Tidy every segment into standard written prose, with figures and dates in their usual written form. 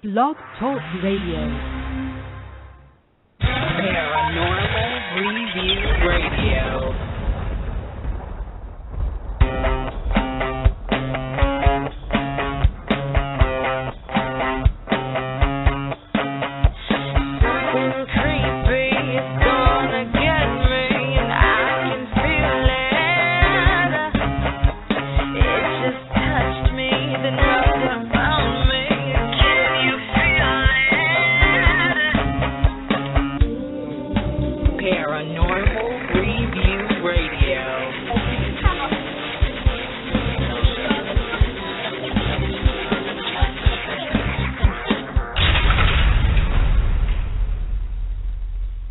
Blog Talk Radio. Paranormal Review Radio.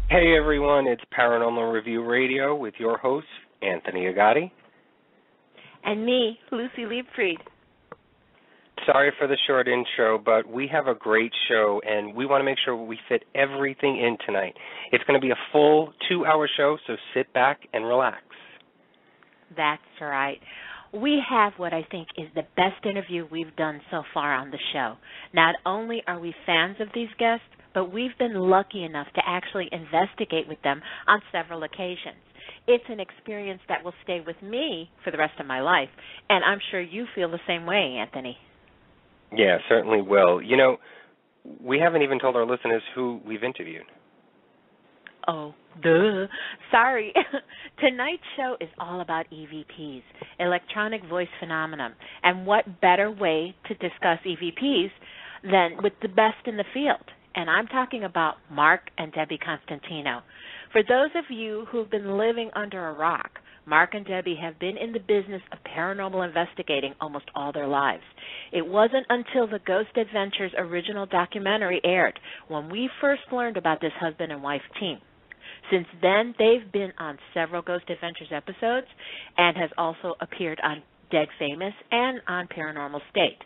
Hey everyone, it's Paranormal Review Radio with your host, Anthony Agati. And me, Luci Liebfried. Sorry for the short intro, but we have a great show and we want to make sure we fit everything in tonight. It's going to be a full 2-hour show, so sit back and relax. That's right. We have what I think is the best interview we've done so far on the show. Not only are we fans of these guests, but we've been lucky enough to actually investigate with them on several occasions. It's an experience that will stay with me for the rest of my life, and I'm sure you feel the same way, Anthony. Yeah, certainly will. You know, we haven't even told our listeners who we've interviewed. Oh, duh. Sorry. Tonight's show is all about EVPs, electronic voice phenomenon, and what better way to discuss EVPs than with the best in the field. And I'm talking about Mark and Debby Constantino. For those of you who've been living under a rock, Mark and Debby have been in the business of paranormal investigating almost all their lives. It wasn't until the Ghost Adventures original documentary aired when we first learned about this husband and wife team. Since then, they've been on several Ghost Adventures episodes and has also appeared on Dead Famous and on Paranormal State.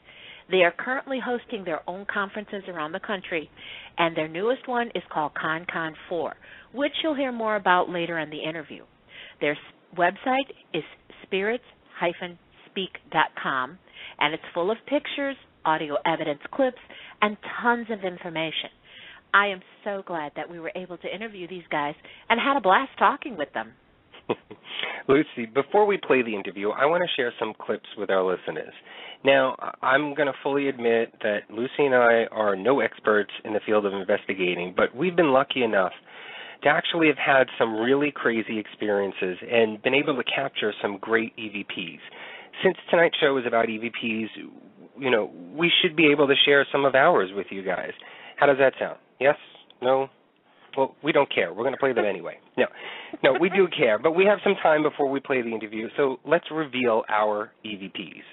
They are currently hosting their own conferences around the country, and their newest one is called ConCon 4, which you'll hear more about later in the interview. Their website is spirits-speak.com, and it's full of pictures, audio evidence clips, and tons of information. I am so glad that we were able to interview these guys and had a blast talking with them. Luci, before we play the interview, I want to share some clips with our listeners. Now, I'm going to fully admit that Luci and I are no experts in the field of investigating, but we've been lucky enough to actually have had some really crazy experiences and been able to capture some great EVPs. Since tonight's show is about EVPs, you know, we should be able to share some of ours with you guys. How does that sound? Yes? No? Well, we don't care. We're going to play them anyway. No, we do care, but we have some time before we play the interview, so let's reveal our EVPs.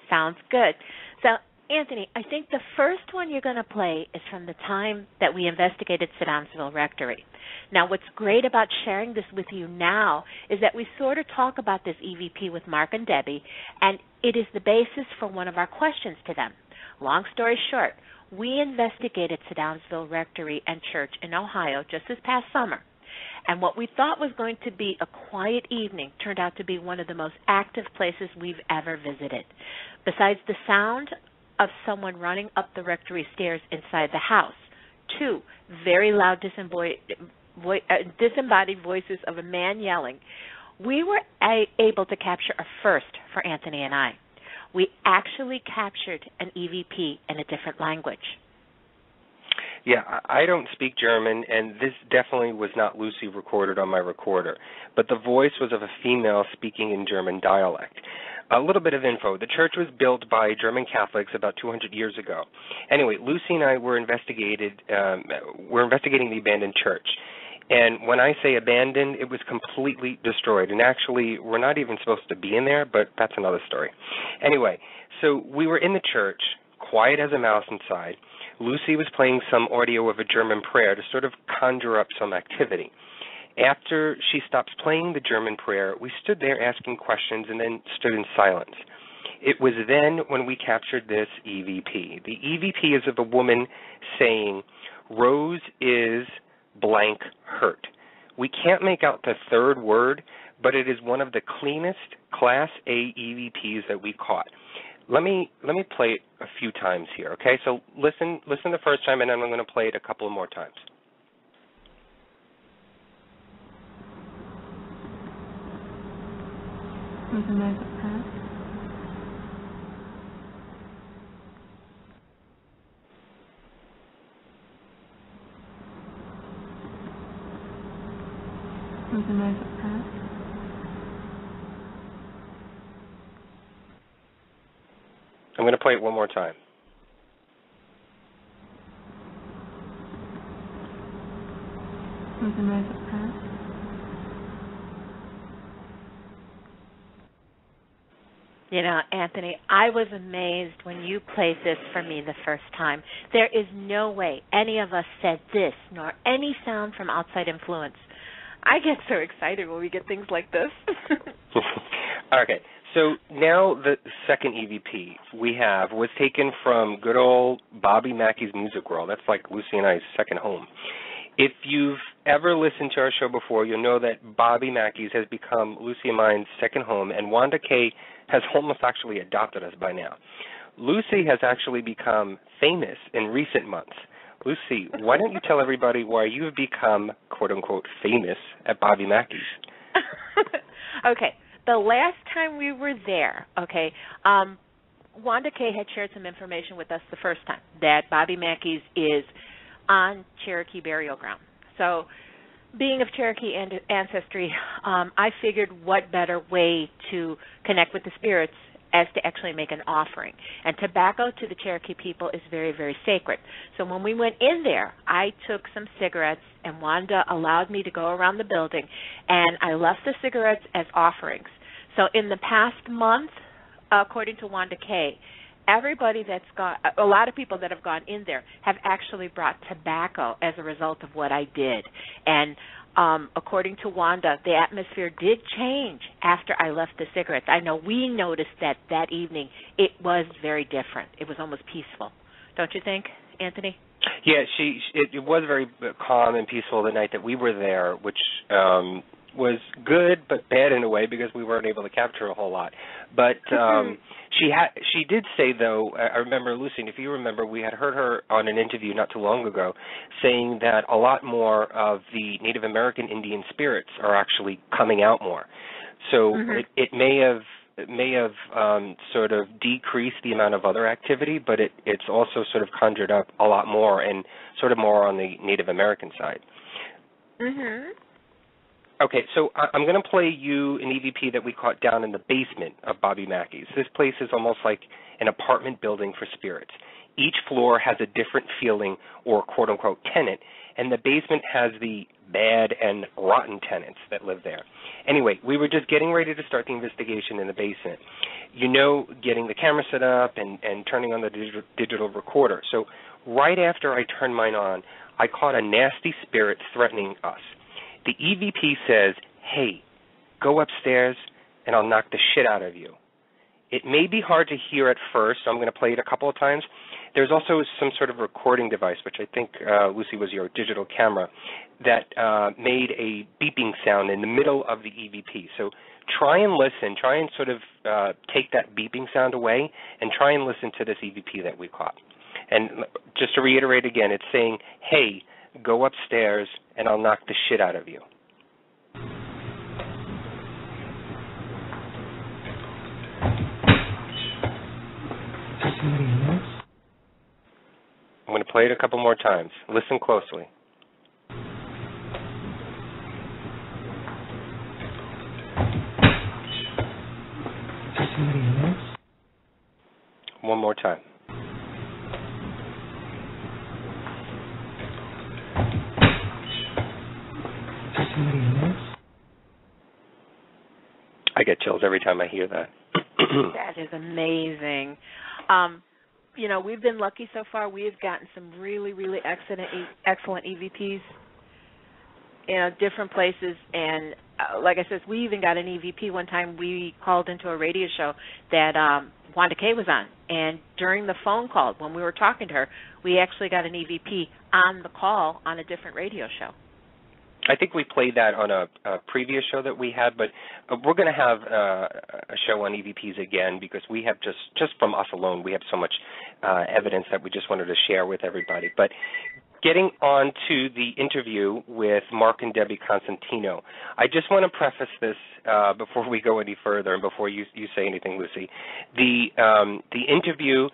Sounds good. So, Anthony, I think the first one you're going to play is from the time that we investigated Mansfield Rectory. Now, what's great about sharing this with you now is that we sort of talk about this EVP with Mark and Debby, and it is the basis for one of our questions to them. Long story short, we investigated Mansfield Rectory and Church in Ohio just this past summer. And what we thought was going to be a quiet evening turned out to be one of the most active places we've ever visited. Besides the sound of someone running up the rectory stairs inside the house, 2 very loud disembodied voices of a man yelling, we were able to capture a first for Anthony and I. We actually captured an EVP in a different language. Yeah, I don't speak German, and this definitely was not Luci recorded on my recorder, but the voice was of a female speaking in German dialect. A little bit of info. The church was built by German Catholics about 200 years ago. Anyway, Luci and I were investigating the abandoned church. And when I say abandoned, it was completely destroyed. And actually, we're not even supposed to be in there, but that's another story. Anyway, so we were in the church, quiet as a mouse inside. Luci was playing some audio of a German prayer to sort of conjure up some activity. After she stops playing the German prayer, we stood there asking questions and then stood in silence. It was then when we captured this EVP. The EVP is of a woman saying, "Rose is blank hurt." We can't make out the third word, but it is one of the cleanest Class A EVPs that we caught. Let me play it a few times here, okay? So listen the first time, and then I'm going to play it a couple more times. With a knife at path. With a knife at path. I'm going to play it one more time. With a knife at path. You know, Anthony, I was amazed when you played this for me the first time. There is no way any of us said this, nor any sound from outside influence. I get so excited when we get things like this. Okay, so now the second EVP we have was taken from good old Bobby Mackey's Music World. That's like Luci and I's second home. If you've ever listened to our show before, you'll know that Bobby Mackey's has become Luci and mine's second home, and Wanda Kay has almost actually adopted us by now. Luci has actually become famous in recent months. Luci, why don't you tell everybody why you have become, quote-unquote, famous at Bobby Mackey's? Okay. The last time we were there, Wanda Kay had shared some information with us the first time that Bobby Mackey's is on Cherokee burial ground. So being of Cherokee ancestry, I figured what better way to connect with the spirits as to actually make an offering. And tobacco to the Cherokee people is very, very sacred. So when we went in there, I took some cigarettes, and Wanda allowed me to go around the building, and I left the cigarettes as offerings. So in the past month, according to Wanda Kay, everybody that's gone, a lot of people that have gone in there have actually brought tobacco as a result of what I did. And according to Wanda, the atmosphere did change after I left the cigarettes. I know we noticed that evening it was very different. It was almost peaceful. Don't you think, Anthony? Yeah, it was very calm and peaceful the night that we were there, which was good but bad in a way because we weren't able to capture a whole lot. But she did say, though, I remember, Luci, if you remember, we had heard her on an interview not too long ago saying that a lot more of the Native American Indian spirits are actually coming out more. So it may have sort of decreased the amount of other activity, but it's also sort of conjured up a lot more and sort of more on the Native American side. Okay, so I'm going to play you an EVP that we caught down in the basement of Bobby Mackey's. This place is almost like an apartment building for spirits. Each floor has a different feeling or quote-unquote tenant, and the basement has the bad and rotten tenants that live there. Anyway, we were just getting ready to start the investigation in the basement. You know, getting the camera set up and turning on the digital recorder. So right after I turned mine on, I caught a nasty spirit threatening us. The EVP says, "Hey, go upstairs and I'll knock the shit out of you." It may be hard to hear at first, so I'm going to play it a couple of times. There's also some sort of recording device, which I think, Luci, was your digital camera, that made a beeping sound in the middle of the EVP. So try and listen. Try and sort of take that beeping sound away and try and listen to this EVP that we caught. And just to reiterate again, it's saying, "Hey, go upstairs and I'll knock the shit out of you." I'm going to play it a couple more times. Listen closely. One more time. I get chills every time I hear that. That is amazing. You know, we've been lucky so far. We have gotten some really, really excellent EVPs in different places. And like I said, we even got an EVP one time. We called into a radio show that Wanda Kay was on. And during the phone call, when we were talking to her, we actually got an EVP on the call on a different radio show. I think we played that on a previous show that we had, but we're going to have a show on EVPs again because we have just from us alone, we have so much evidence that we just wanted to share with everybody. But getting on to the interview with Mark and Debby Constantino, I just want to preface this before we go any further and before you say anything, Luci. The interview,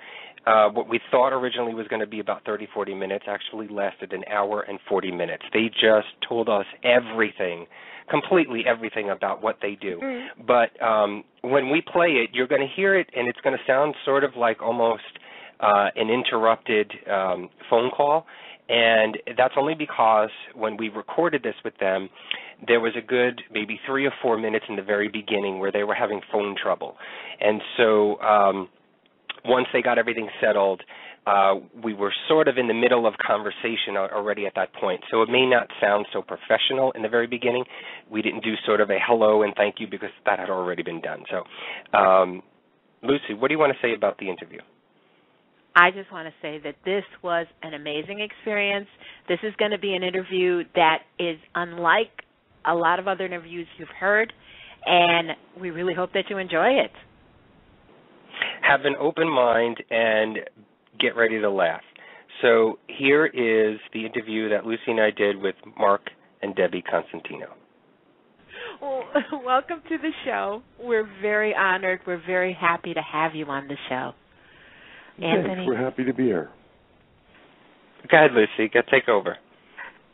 what we thought originally was going to be about 30, 40 minutes, actually lasted an hour and 40 minutes. They just told us everything, completely everything about what they do. But when we play it, you're going to hear it, and it's going to sound sort of like almost an interrupted phone call. And that's only because when we recorded this with them, there was a good maybe 3 or 4 minutes in the very beginning where they were having phone trouble. And so once they got everything settled, we were sort of in the middle of conversation already at that point. So it may not sound so professional in the very beginning. We didn't do sort of a hello and thank you because that had already been done. So, Luci, what do you want to say about the interview? I just want to say that this was an amazing experience. This is going to be an interview that is unlike a lot of other interviews you've heard, and we really hope that you enjoy it. Have an open mind and get ready to laugh. So here is the interview that Luci and I did with Mark and Debby Constantino. Well, welcome to the show. We're very honored. We're very happy to have you on the show. Anthony? Thanks. We're happy to be here. Go ahead, Luci. Take over.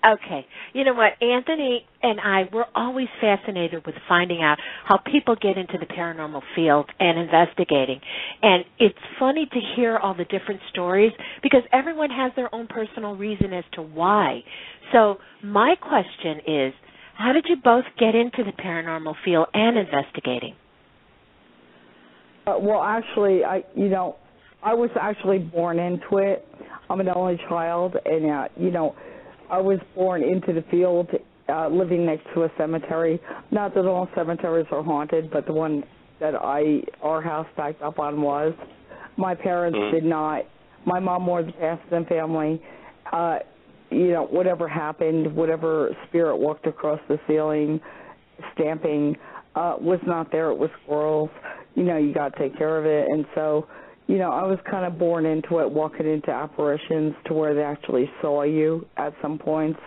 Okay. You know what? Anthony and I, we're always fascinated with finding out how people get into the paranormal field and investigating. And it's funny to hear all the different stories because everyone has their own personal reason as to why. So my question is, how did you both get into the paranormal field and investigating? Well, actually, I was actually born into it. I'm an only child, and, I was born into the field living next to a cemetery. Not that all cemeteries are haunted, but the one that our house backed up on was. My parents did not. My mom was past them family. Whatever happened, whatever spirit walked across the ceiling, stamping, was not there. It was squirrels. You got to take care of it. And so, I was kind of born into it, walking into apparitions to where they actually saw you at some points.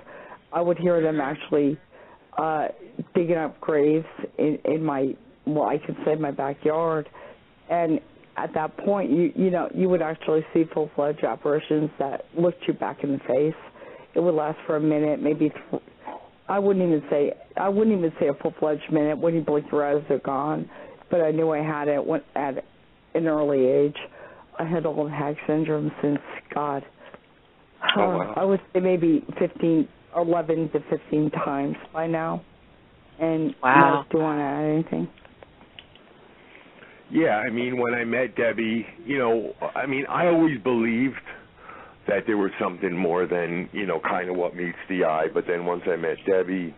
I would hear them actually digging up graves in my, I could say my backyard. And at that point, you would actually see full-fledged apparitions that looked you back in the face. It would last for a minute, maybe. I wouldn't even say a full-fledged minute. When you blink your eyes, they're gone. But I knew I had it at an early age. I had old hag syndrome since, God, I would say maybe 11 to 15 times by now. And wow. Do you want to add anything? Yeah, when I met Debby, I always believed that there was something more than, kind of what meets the eye. But then once I met Debby,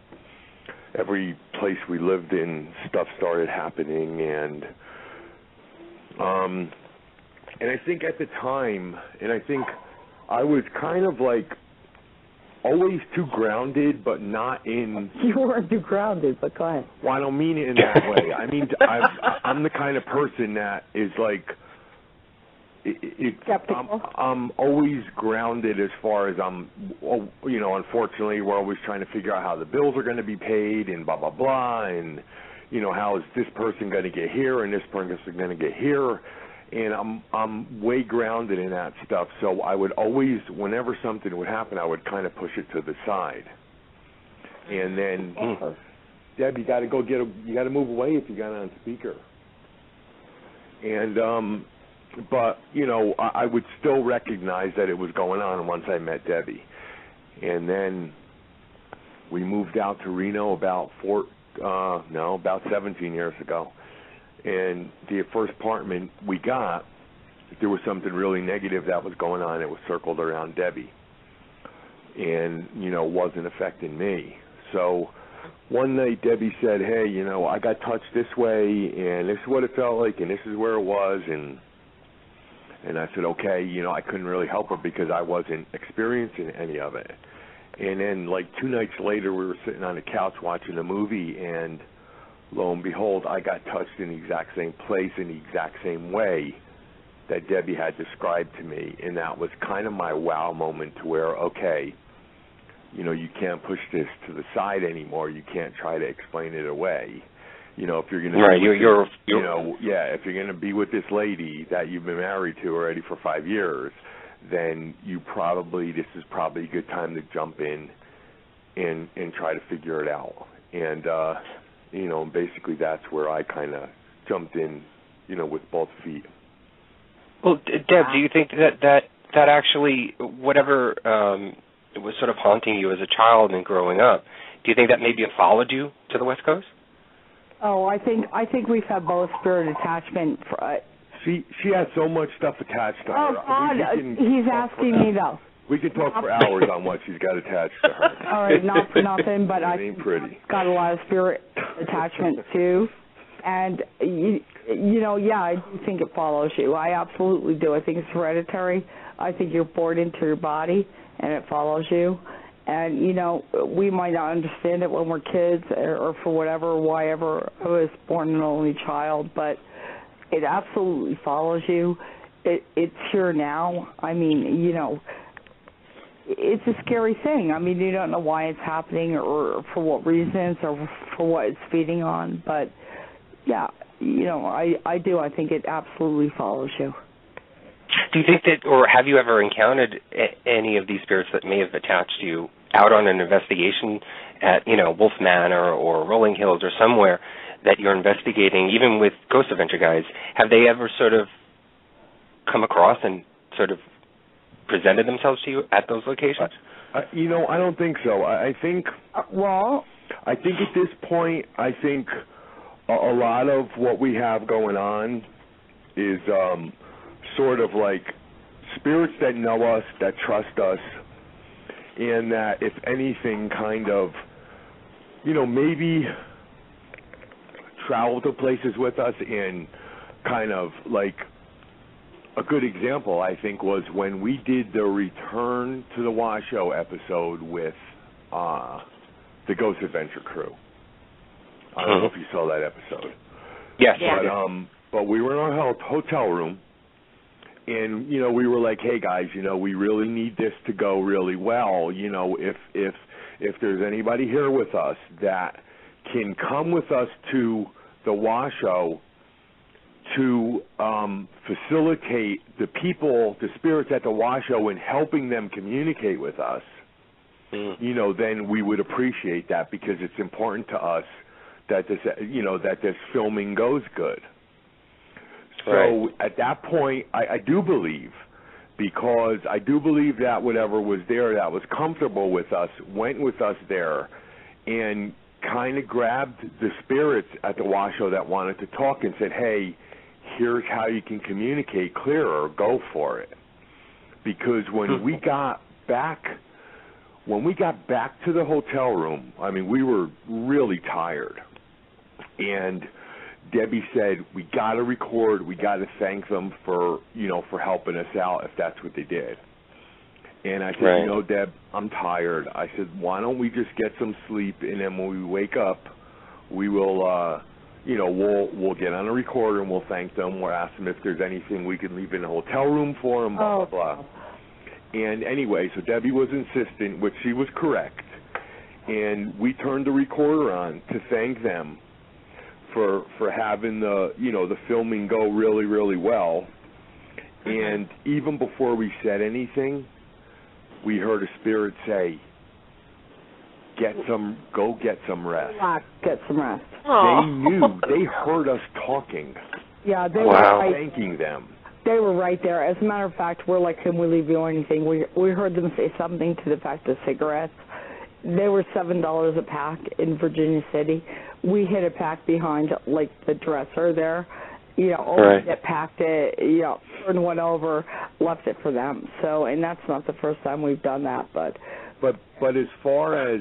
every place we lived in, stuff started happening, and I think at the time, and I think I was kind of like always too grounded, but not in... You weren't too grounded, but go ahead. Well, I don't mean it in that way. I'm the kind of person that is like... I'm always grounded as far as unfortunately, we're always trying to figure out how the bills are going to be paid and blah, blah, blah, and, how is this person going to get here and this person going to get here, and I'm way grounded in that stuff, so I would always, whenever something would happen, I would kind of push it to the side. And then, Deb, you got to move away if you got it on speaker. And, but, I would still recognize that it was going on once I met Debby. And then we moved out to Reno about 17 years ago. And the first apartment we got, there was something really negative that was going on. It was circled around Debby. And, wasn't affecting me. So one night Debby said, hey, I got touched this way, and this is what it felt like, and this is where it was, and I said, okay, I couldn't really help her because I wasn't experiencing any of it. And then, like, 2 nights later, we were sitting on the couch watching a movie, and lo and behold, I got touched in the exact same place in the exact same way that Debbie had described to me. And that was kind of my wow moment to where, okay, you know, you can't push this to the side anymore. You can't try to explain it away. You know, if you're going to if you're going to be with this lady that you've been married to already for 5 years, then this is probably a good time to jump in and try to figure it out. And you know, basically that's where I kind of jumped in, you know, with both feet. Well, Deb, do you think that actually whatever was sort of haunting you as a child and growing up, do you think that maybe it followed you to the West Coast? Oh, I think we've had both spirit attachment. She has so much stuff attached to her. Oh, God, he's asking me, though. We could talk for hours on what she's got attached to her. All right, not for nothing, but I've got a lot of spirit attachment, too. And, you know, yeah, I do think it follows you. I absolutely do. I think it's hereditary. I think you're born into your body, and it follows you. And, you know, we might not understand it when we're kids or for whatever, why ever I was born an only child, but it absolutely follows you. It's here now. I mean, you know, it's a scary thing. I mean, you don't know why it's happening or for what reasons or for what it's feeding on. But, yeah, you know, I do. I think it absolutely follows you. Do you think that, or have you ever encountered any of these spirits that may have attached you out on an investigation at, you know, Wolf Manor or Rolling Hills or somewhere that you're investigating, even with Ghost Adventure guys? Have they ever sort of come across and sort of presented themselves to you at those locations? You know, I don't think so. I think, I think at this point, I think a lot of what we have going on is sort of like spirits that know us, that trust us, and that, if anything, kind of, you know, maybe travel to places with us. And kind of like a good example, I think, was when we did the Return to the Washoe episode with the Ghost Adventure crew. I don't know if you saw that episode. Yes. But we were in our hotel room, and, you know, we were like, hey, guys, you know, we really need this to go really well. You know, if there's anybody here with us that can come with us to the Washoe to facilitate the people, the spirits at the Washoe, in helping them communicate with us, you know, then we would appreciate that, because it's important to us that this, you know, that this filming goes good. So at that point, I do believe, because I do believe that whatever was there that was comfortable with us went with us there and kind of grabbed the spirits at the Washoe that wanted to talk and said, hey, here's how you can communicate clearer, go for it. Because when we got back to the hotel room, I mean, we were really tired. And Debbie said, we got to record, we got to thank them for, you know, for helping us out, if that's what they did. And I said, you know, Deb, I'm tired. I said, why don't we just get some sleep, and then when we wake up, we will, you know, we'll get on a recorder and we'll thank them. We'll ask them if there's anything we can leave in the hotel room for them, blah, blah, blah. And anyway, so Debbie was insistent, which she was correct, and we turned the recorder on to thank them for having the, you know, the filming go really, really well. And even before we said anything, we heard a spirit say, go get some rest. Get some rest. They knew, they heard us talking. Yeah, they were thanking them. They were right there. As a matter of fact, we're like, can we leave you or anything? We heard them say something to the fact of cigarettes. They were $7 a pack in Virginia City. We hid a pack behind, like, the dresser there. You know, opened it, packed it, you know, turned one over, left it for them. So, and that's not the first time we've done that, but as far as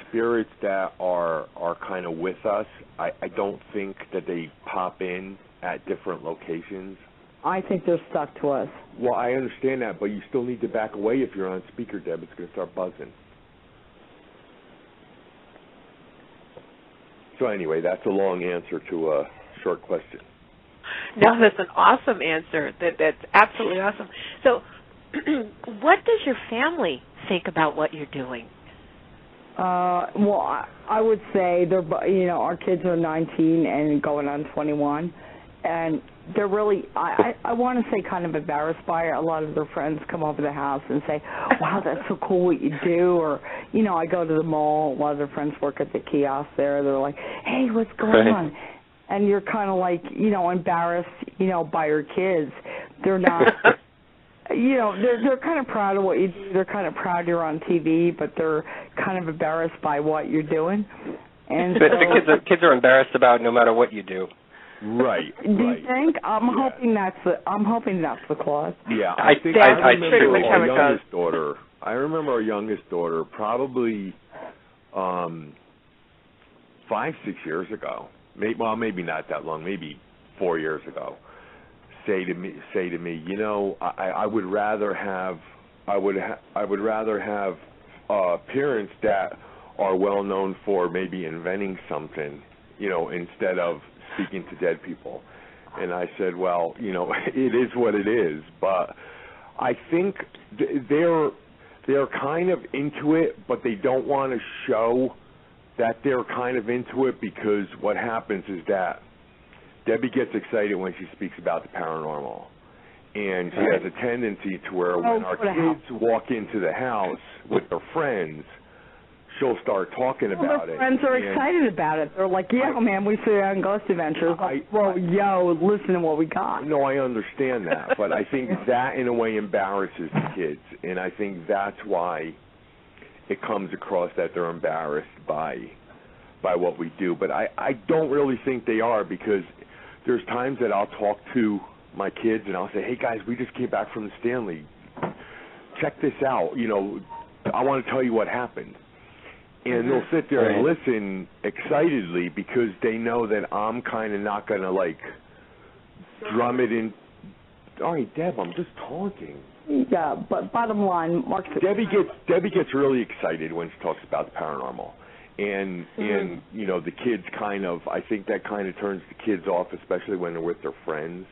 spirits that are kind of with us, I don't think that they pop in at different locations. I think they're stuck to us. Well, I understand that, but you still need to back away if you're on speaker, Deb. It's going to start buzzing. So anyway, that's a long answer to a short question. No, that's an awesome answer. That's absolutely awesome. So, what does your family think about what you're doing? Well, I would say our kids are 19 and going on 21, and they're really, I want to say kind of embarrassed by it. A lot of their friends come over the house and say, wow, that's so cool what you do. Or, I go to the mall. A lot of their friends work at the kiosk there. They're like, hey, what's going on? And you're kind of like, embarrassed, by your kids. They're not, they're kind of proud of what you do. They're kind of proud you're on TV, but they're kind of embarrassed by what you're doing. And but the kids are embarrassed about no matter what you do. Right. Do you think? I'm hoping that's the clause. Yeah, I remember our youngest daughter probably 5-6 years ago. Maybe not that long. Maybe 4 years ago. Say to me, I would rather have parents that are well known for maybe inventing something, instead of speaking to dead people. And I said, well, it is what it is, but I think they're kind of into it, but they don't want to show that they're kind of into it, because what happens is that Debbie gets excited when she speaks about the paranormal, and she has a tendency to where when our kids walk into the house with their friends, she'll start talking about it. Friends are excited about it. They're like, yeah, man, we see it on Ghost Adventures. Listen to what we got. No, I understand that, but I think that in a way embarrasses the kids, and I think that's why it comes across that they're embarrassed by what we do. But I don't really think they are, because there's times that I'll talk to my kids and I'll say, hey guys, we just came back from the Stanley. Check this out. I want to tell you what happened. And they'll sit there and listen excitedly, because they know that I'm kind of not going to drum it in. All right, Deb, I'm just talking. Yeah, but bottom line, Debbie gets really excited when she talks about the paranormal, and the kids I think that kind of turns the kids off, especially when they're with their friends,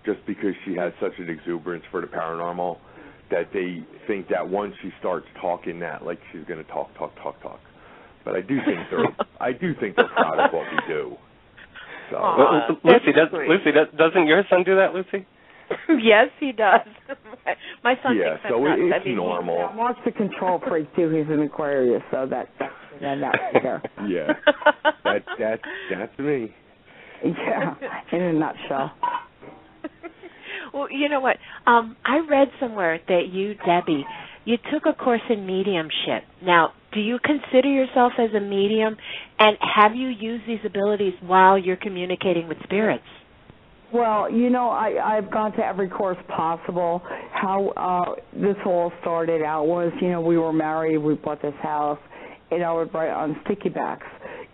just because she has such an exuberance for the paranormal that they think that once she starts talking that, she's going to talk. But I do think they're proud of what we do. So, Lucy, doesn't your son do that, Lucy? Yes, he does. My son thinks so it's normal. Yeah, Mark's a control freak too. He's an Aquarius, so that's there. Yeah, that's me. Yeah, in a nutshell. Well, you know what? I read somewhere that you, Debbie, you took a course in mediumship. Now, do you consider yourself as a medium, and have you used these abilities while you're communicating with spirits? Well, I've gone to every course possible. How this all started out was, we were married, we bought this house, and I would write on sticky backs,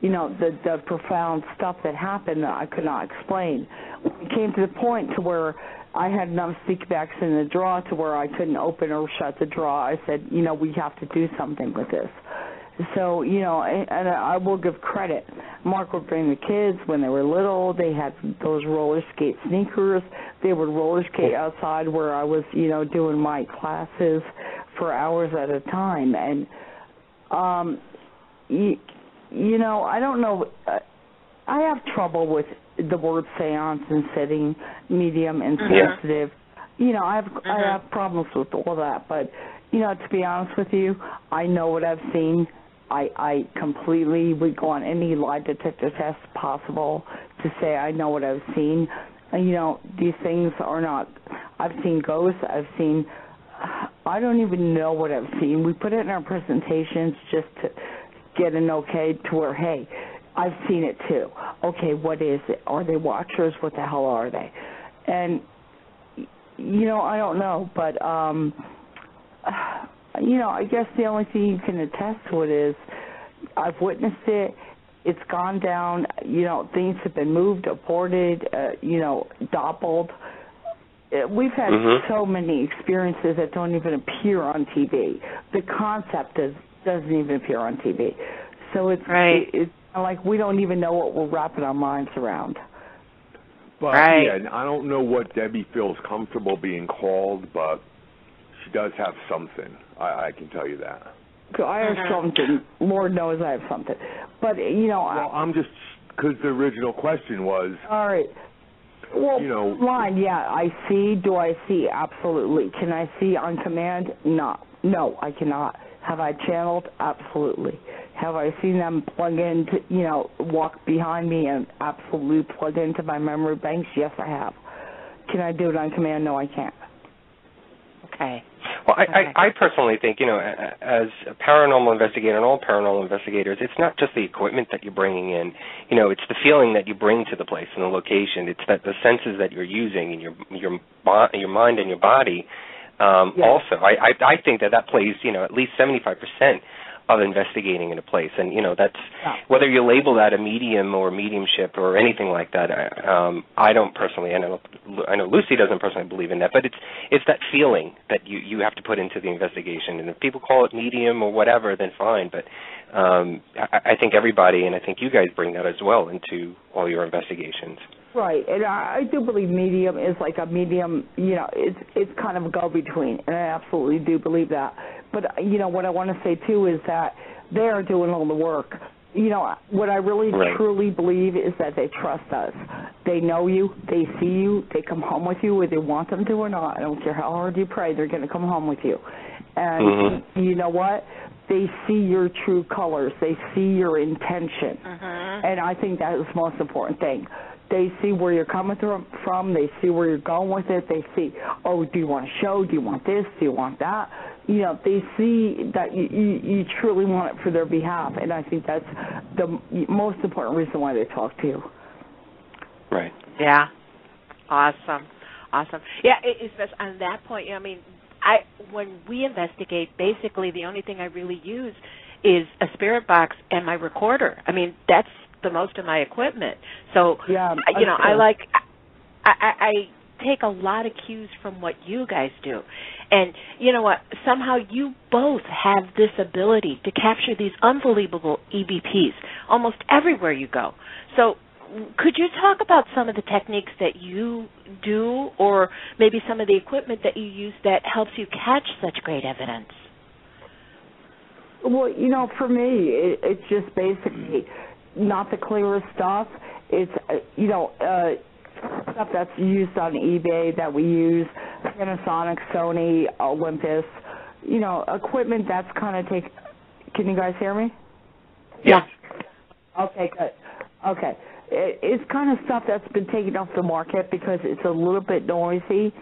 the profound stuff that happened that I could not explain. It came to the point to where I had enough sticky backs in the drawer to where I couldn't open or shut the drawer. I said, we have to do something with this. So, and I will give credit. Mark would bring the kids when they were little. They had those roller skate sneakers. They would roller skate outside where I was, doing my classes for hours at a time. And, I don't know. I have trouble with the word seance and sitting, medium and sensitive. I have problems with all that. But, to be honest with you, I know what I've seen. I completely would go on any lie detector test possible to say I know what I've seen. These things are not, I've seen ghosts, I don't even know what I've seen. We put it in our presentations just to get an okay to where, hey, I've seen it too. Okay, what is it? Are they watchers? What the hell are they? And, I don't know, but, I guess the only thing you can attest to it is I've witnessed it. It's gone down. Things have been moved, aborted, doppeled. We've had so many experiences that don't even appear on TV. The concept doesn't even appear on TV. So it's And, like, we don't even know what we're wrapping our minds around. But, right. yeah, and I don't know what Debbie feels comfortable being called, but she does have something. I can tell you that. I have something. Lord knows I have something. But, you know... Well, I'm just... Because the original question was... All right. Well, you know... Line, yeah, I see. Do I see? Absolutely. Can I see on command? No. No, I cannot. Have I channeled? Absolutely. Have I seen them plug into, you know, walk behind me and absolutely plug into my memory banks? Yes, I have. Can I do it on command? No, I can't. Okay. Well, I personally think, you know, as a paranormal investigator and all paranormal investigators, it's not just the equipment that you're bringing in. You know, it's the feeling that you bring to the place and the location. It's that the senses that you're using in your mind and your body. Also, I think that plays, you know, at least 75% of investigating in a place, and you know that's whether you label that a medium or mediumship or anything like that. I don't personally, and I know Luci doesn't personally believe in that, but it's that feeling that you have to put into the investigation, and if people call it medium or whatever, then fine. But I think everybody, and I think you guys bring that as well into all your investigations. Right, and I do believe medium is like a medium, you know, it's kind of a go-between, and I absolutely do believe that. But, you know, what I want to say, too, is that they are doing all the work. You know, what I really truly believe is that they trust us. They know you, they see you, they come home with you whether you want them to or not. I don't care how hard you pray, they're going to come home with you. And you know what? They see your true colors. They see your intention. And I think that is the most important thing. They see where you're coming from. They see where you're going with it. They see, oh, do you want a show? Do you want this? Do you want that? You know, they see that you truly want it for their behalf, and I think that's the most important reason why they talk to you. Right. Yeah. Awesome. Yeah, it's just on that point, I mean, when we investigate, basically the only thing I really use is a spirit box and my recorder. I mean, that's the most of my equipment. So, yeah, you know, I take a lot of cues from what you guys do. And you know what? Somehow you both have this ability to capture these unbelievable EVPs almost everywhere you go. So could you talk about some of the techniques that you do, or maybe some of the equipment that you use that helps you catch such great evidence? Well, you know, for me, it's just basically not the clearest stuff. It's, you know, stuff that's used on eBay that we use, Panasonic, Sony, Olympus, you know, equipment that's kind of Can you guys hear me? Yeah. Okay, good. Okay. It's kind of stuff that's been taken off the market because it's a little bit noisy.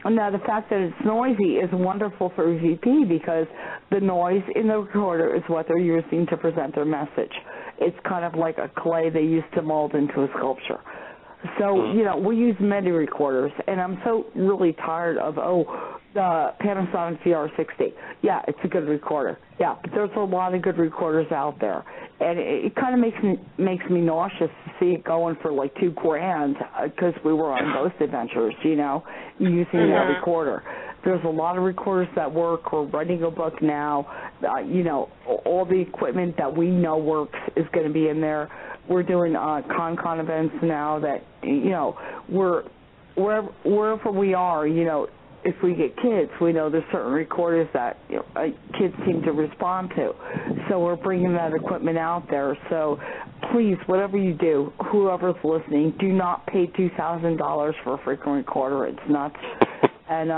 Now, the fact that it's noisy is wonderful for EVP because the noise in the recorder is what they're using to present their message. It's kind of like a clay they used to mold into a sculpture. So, you know, we use MIDI recorders, and I'm so really tired of, the Panasonic VR60. Yeah, it's a good recorder. Yeah, but there's a lot of good recorders out there. And it kind of makes me nauseous to see it going for like $2,000 because we were on Ghost Adventures, you know, using that recorder. There's a lot of recorders that work. We're writing a book now. You know, all the equipment that we know works is going to be in there. We're doing con events now that, you know, wherever we are, you know, if we get kids, we know there's certain recorders that, you know, kids seem to respond to. So we're bringing that equipment out there. So please, whatever you do, whoever's listening, do not pay $2,000 for a freaking recorder. It's nuts. And,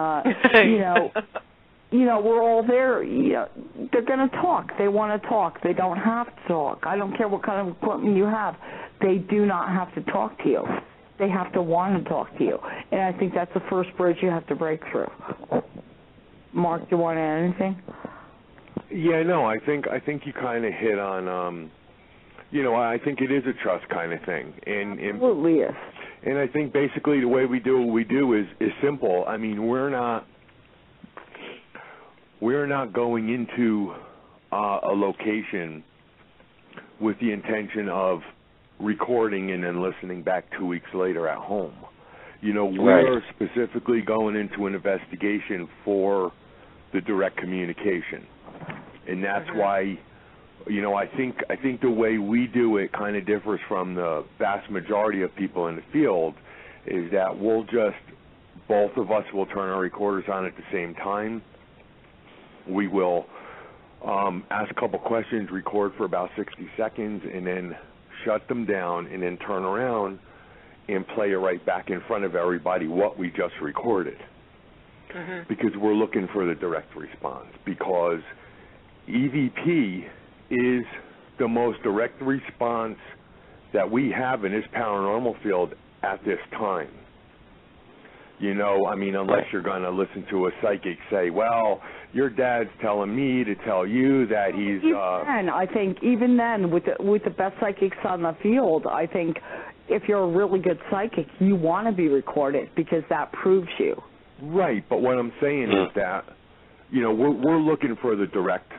you know, we're all there. You know, they're going to talk. They want to talk. They don't have to talk. I don't care what kind of equipment you have. They do not have to talk to you. They have to want to talk to you. And I think that's the first bridge you have to break through. Mark, do you want to add anything? Yeah, no, I think you kind of hit on, you know, I think it is a trust kind of thing. And absolutely is. And I think basically the way we do what we do is simple. I mean, we're not going into a location with the intention of recording and then listening back 2 weeks later at home. You know, we're specifically going into an investigation for the direct communication. And that's why I think the way we do it kind of differs from the vast majority of people in the field, is that both of us will turn our recorders on at the same time. We will ask a couple questions, record for about 60 seconds, and then shut them down, and then turn around and play it right back in front of everybody what we just recorded. Mm-hmm. Because we're looking for the direct response. Because EVP is the most direct response that we have in this paranormal field at this time. Unless you're going to listen to a psychic say, well, your dad's telling me to tell you that he's... I think even then, with the best psychics on the field, I think if you're a really good psychic, you want to be recorded because that proves you. Right, but what I'm saying is that, we're looking for the direct,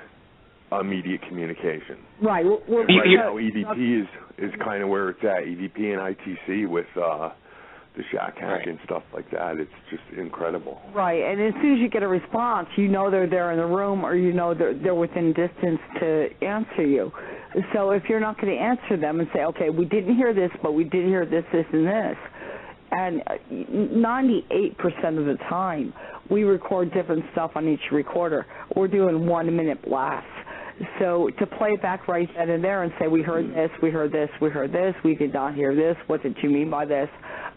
immediate communication. Right. Right now, EVP is kind of where it's at. EVP and ITC with the shack hack and stuff like that. It's just incredible. Right, and as soon as you get a response, they're there in the room, or they're within distance to answer you. So if you're not going to answer them and say, okay, we didn't hear this, but we did hear this, this, and this, and 98% of the time, we record different stuff on each recorder. We're doing 1-minute blasts. So to play it back right then and there and say, we heard this, we heard this, we heard this, we did not hear this, what did you mean by this?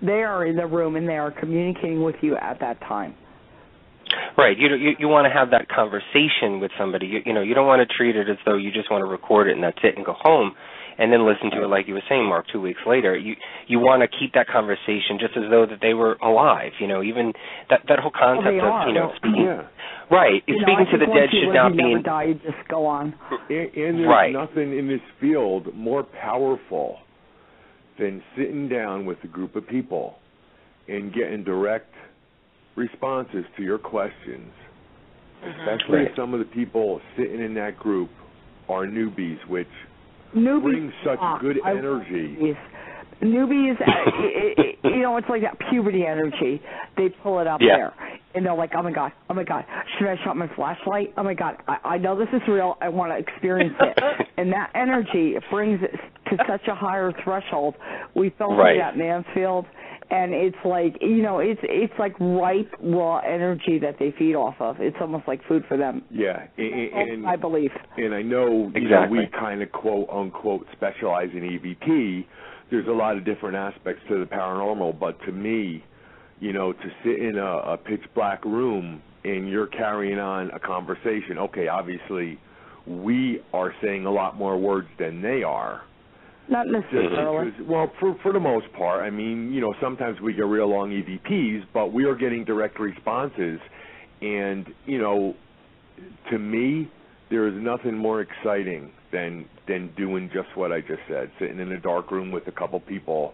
They are in the room and they are communicating with you at that time. Right. You want to have that conversation with somebody. You don't want to treat it as though you just want to record it and that's it and go home and then listen to it like you were saying, Mark, 2 weeks later. You want to keep that conversation just as though that they were alive. Even that whole concept of speaking. Yeah. Right. Speaking to the dead should not be. Never die, you just go on. And there's nothing in this field more powerful than sitting down with a group of people and getting direct responses to your questions, especially if some of the people sitting in that group are newbies, which bring such good energy. Newbies, it's like that puberty energy. They pull it up there. And they're like, oh, my God, should I shut my flashlight? Oh, my God, I know this is real. I want to experience it. And that energy brings it to such a higher threshold. We felt like that Mansfield, and it's like, it's like ripe, raw energy that they feed off of. It's almost like food for them. Yeah. And I believe. And I know, we kind of, quote, unquote, specialize in EVP. There's a lot of different aspects to the paranormal, but to me, to sit in a pitch black room and you're carrying on a conversation, okay, obviously we are saying a lot more words than they are. Not necessarily. Well, for the most part, sometimes we get real long EVPs, but we are getting direct responses. And, to me, there is nothing more exciting than doing just what I just said, sitting in a dark room with a couple people,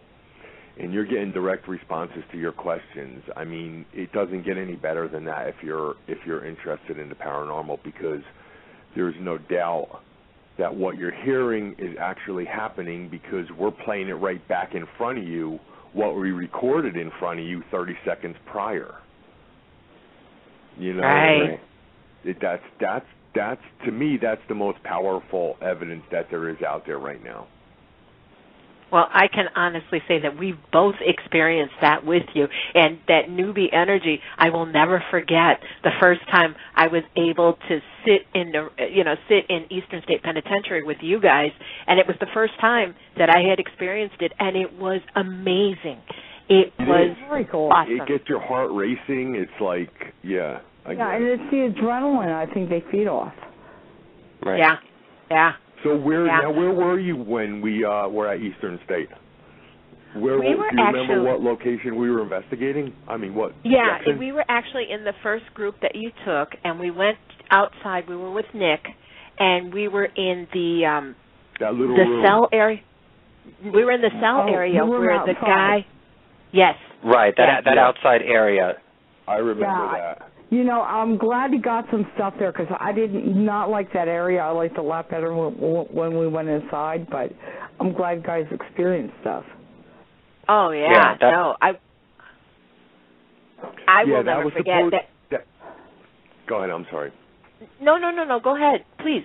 and you're getting direct responses to your questions. It doesn't get any better than that if you're interested in the paranormal, because there's no doubt that what you're hearing is actually happening, because we're playing it right back in front of you, what we recorded in front of you 30 seconds prior. Right. That's to me, that's the most powerful evidence that there is out there right now. Well, I can honestly say that we've both experienced that with you, and that newbie energy. I will never forget the first time I was able to sit in Eastern State Penitentiary with you guys, and it was the first time that I had experienced it, and it was amazing. It was very cool. Awesome. It gets your heart racing. It's like, and it's the adrenaline I think they feed off. Right. Yeah. So where were you when we were at Eastern State? Do you remember what location we were investigating? What? Yeah, section? we were actually in the first group that you took, and we went outside. We were with Nick, and we were in the that little room. cell area. We were in the cell area where the guy. Yes. Right. That outside area. I remember that. I'm glad you got some stuff there, because I did not like that area. I liked it a lot better when we went inside, but I'm glad you guys experienced stuff. Oh, yeah. No, I will never forget that. Go ahead, I'm sorry. No, go ahead, please.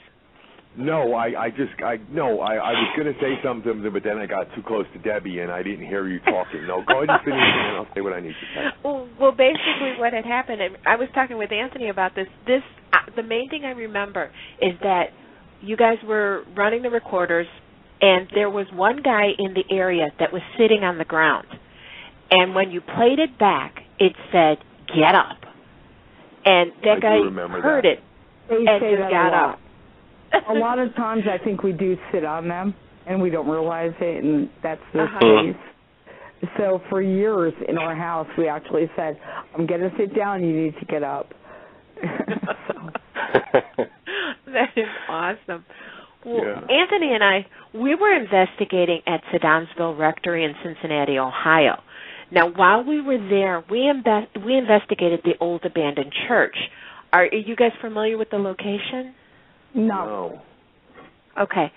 No, I was going to say something, but then I got too close to Debbie and I didn't hear you talking. No, go ahead and finish and then I'll say what I need to say. Well, basically what had happened, and I was talking with Anthony about this, the main thing I remember is that you guys were running the recorders and there was one guy in the area that was sitting on the ground. And when you played it back, it said, "Get up." And that guy heard it and just got up. A lot of times I think we do sit on them and we don't realize it, and that's the case. So for years in our house we actually said, "I'm going to sit down, you need to get up." That is awesome. Well, Anthony and I, we were investigating at Sedansville Rectory in Cincinnati, Ohio. Now, while we were there, we investigated the old abandoned church. Are you guys familiar with the location? No. Okay.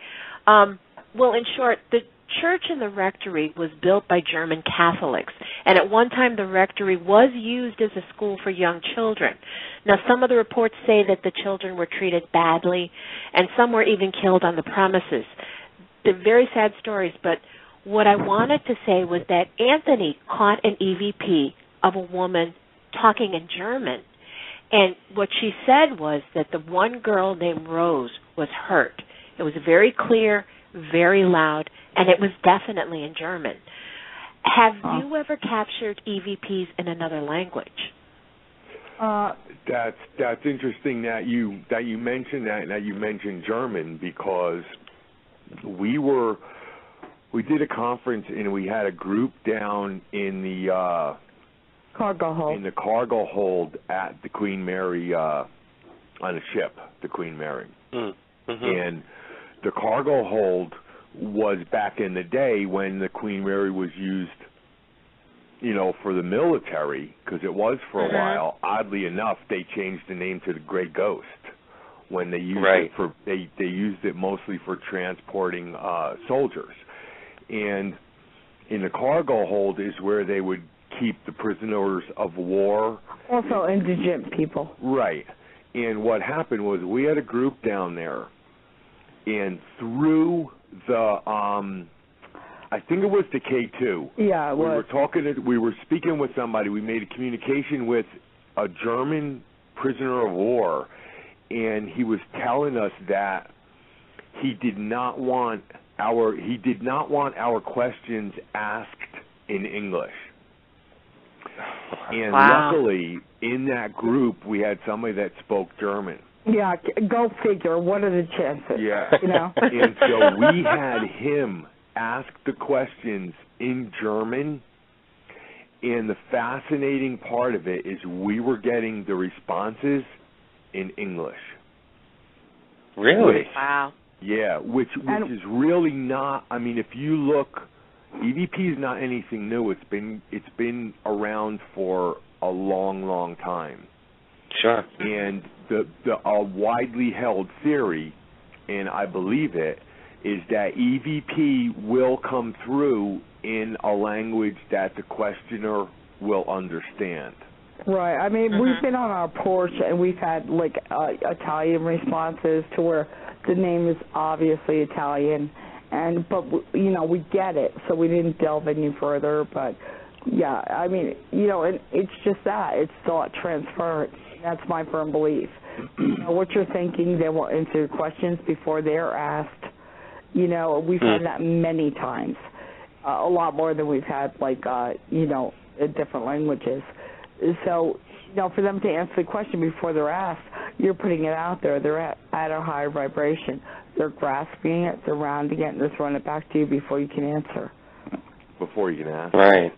Well, in short, the church and the rectory was built by German Catholics, and at one time the rectory was used as a school for young children. Now, some of the reports say that the children were treated badly, and some were even killed on the premises. They're very sad stories, but what I wanted to say was that Anthony caught an EVP of a woman talking in German, and what she said was that the one girl named Rose was hurt. It was very clear, very loud, and it was definitely in German. Have you ever captured EVPs in another language? That's interesting that you mentioned that and that you mentioned German, because we did a conference and we had a group down in the cargo hold. In the cargo hold at the Queen Mary on a ship, the Queen Mary. Mm-hmm. And the cargo hold was back in the day when the Queen Mary was used, for the military, because it was for a while. Oddly enough, they changed the name to the Grey Ghost when they used it for they used it mostly for transporting soldiers. And in the cargo hold is where they would keep the prisoners of war. Also indigent people. Right. And what happened was we had a group down there, and through the, I think it was the K2. Yeah, it was. We were speaking with somebody. We made a communication with a German prisoner of war, and he was telling us that he did not want our questions asked in English. And luckily, in that group, we had somebody that spoke German. Yeah, go figure. What are the chances? Yeah. And so we had him ask the questions in German, and the fascinating part of it is we were getting the responses in English. Really? Wow. Yeah, which is really not. I mean, if you look, EVP is not anything new. It's been around for a long, long time. Sure. And a widely held theory, and I believe it, is that EVP will come through in a language that the questioner will understand. Right. I mean, we've been on our porch and we've had Italian responses to where the name is obviously Italian, but we get it, so we didn't delve any further. But yeah, I mean, and it's just that it's thought transference. That's my firm belief. What you're thinking, they will answer questions before they're asked. We've had that many times, a lot more than we've had in different languages. So, for them to answer the question before they're asked, you're putting it out there. They're at a higher vibration. They're grasping it, they're rounding it, and they're throwing it back to you before you can answer. Before you can ask. Right.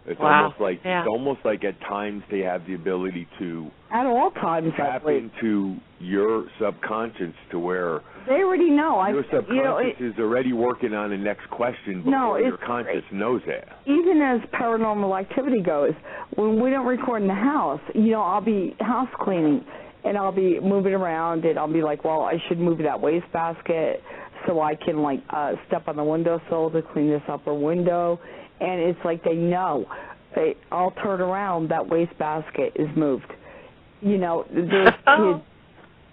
It's almost like at times they have the ability to at all times tap into your subconscious to where they already know. Your subconscious is already working on the next question before your conscious knows it. Even as paranormal activity goes, when we don't record in the house, I'll be house cleaning and I'll be moving around and I'll be like, well, I should move that wastebasket so I can step on the windowsill to clean this upper window. And it's like they know. I'll turn around, that wastebasket is moved. There's kids.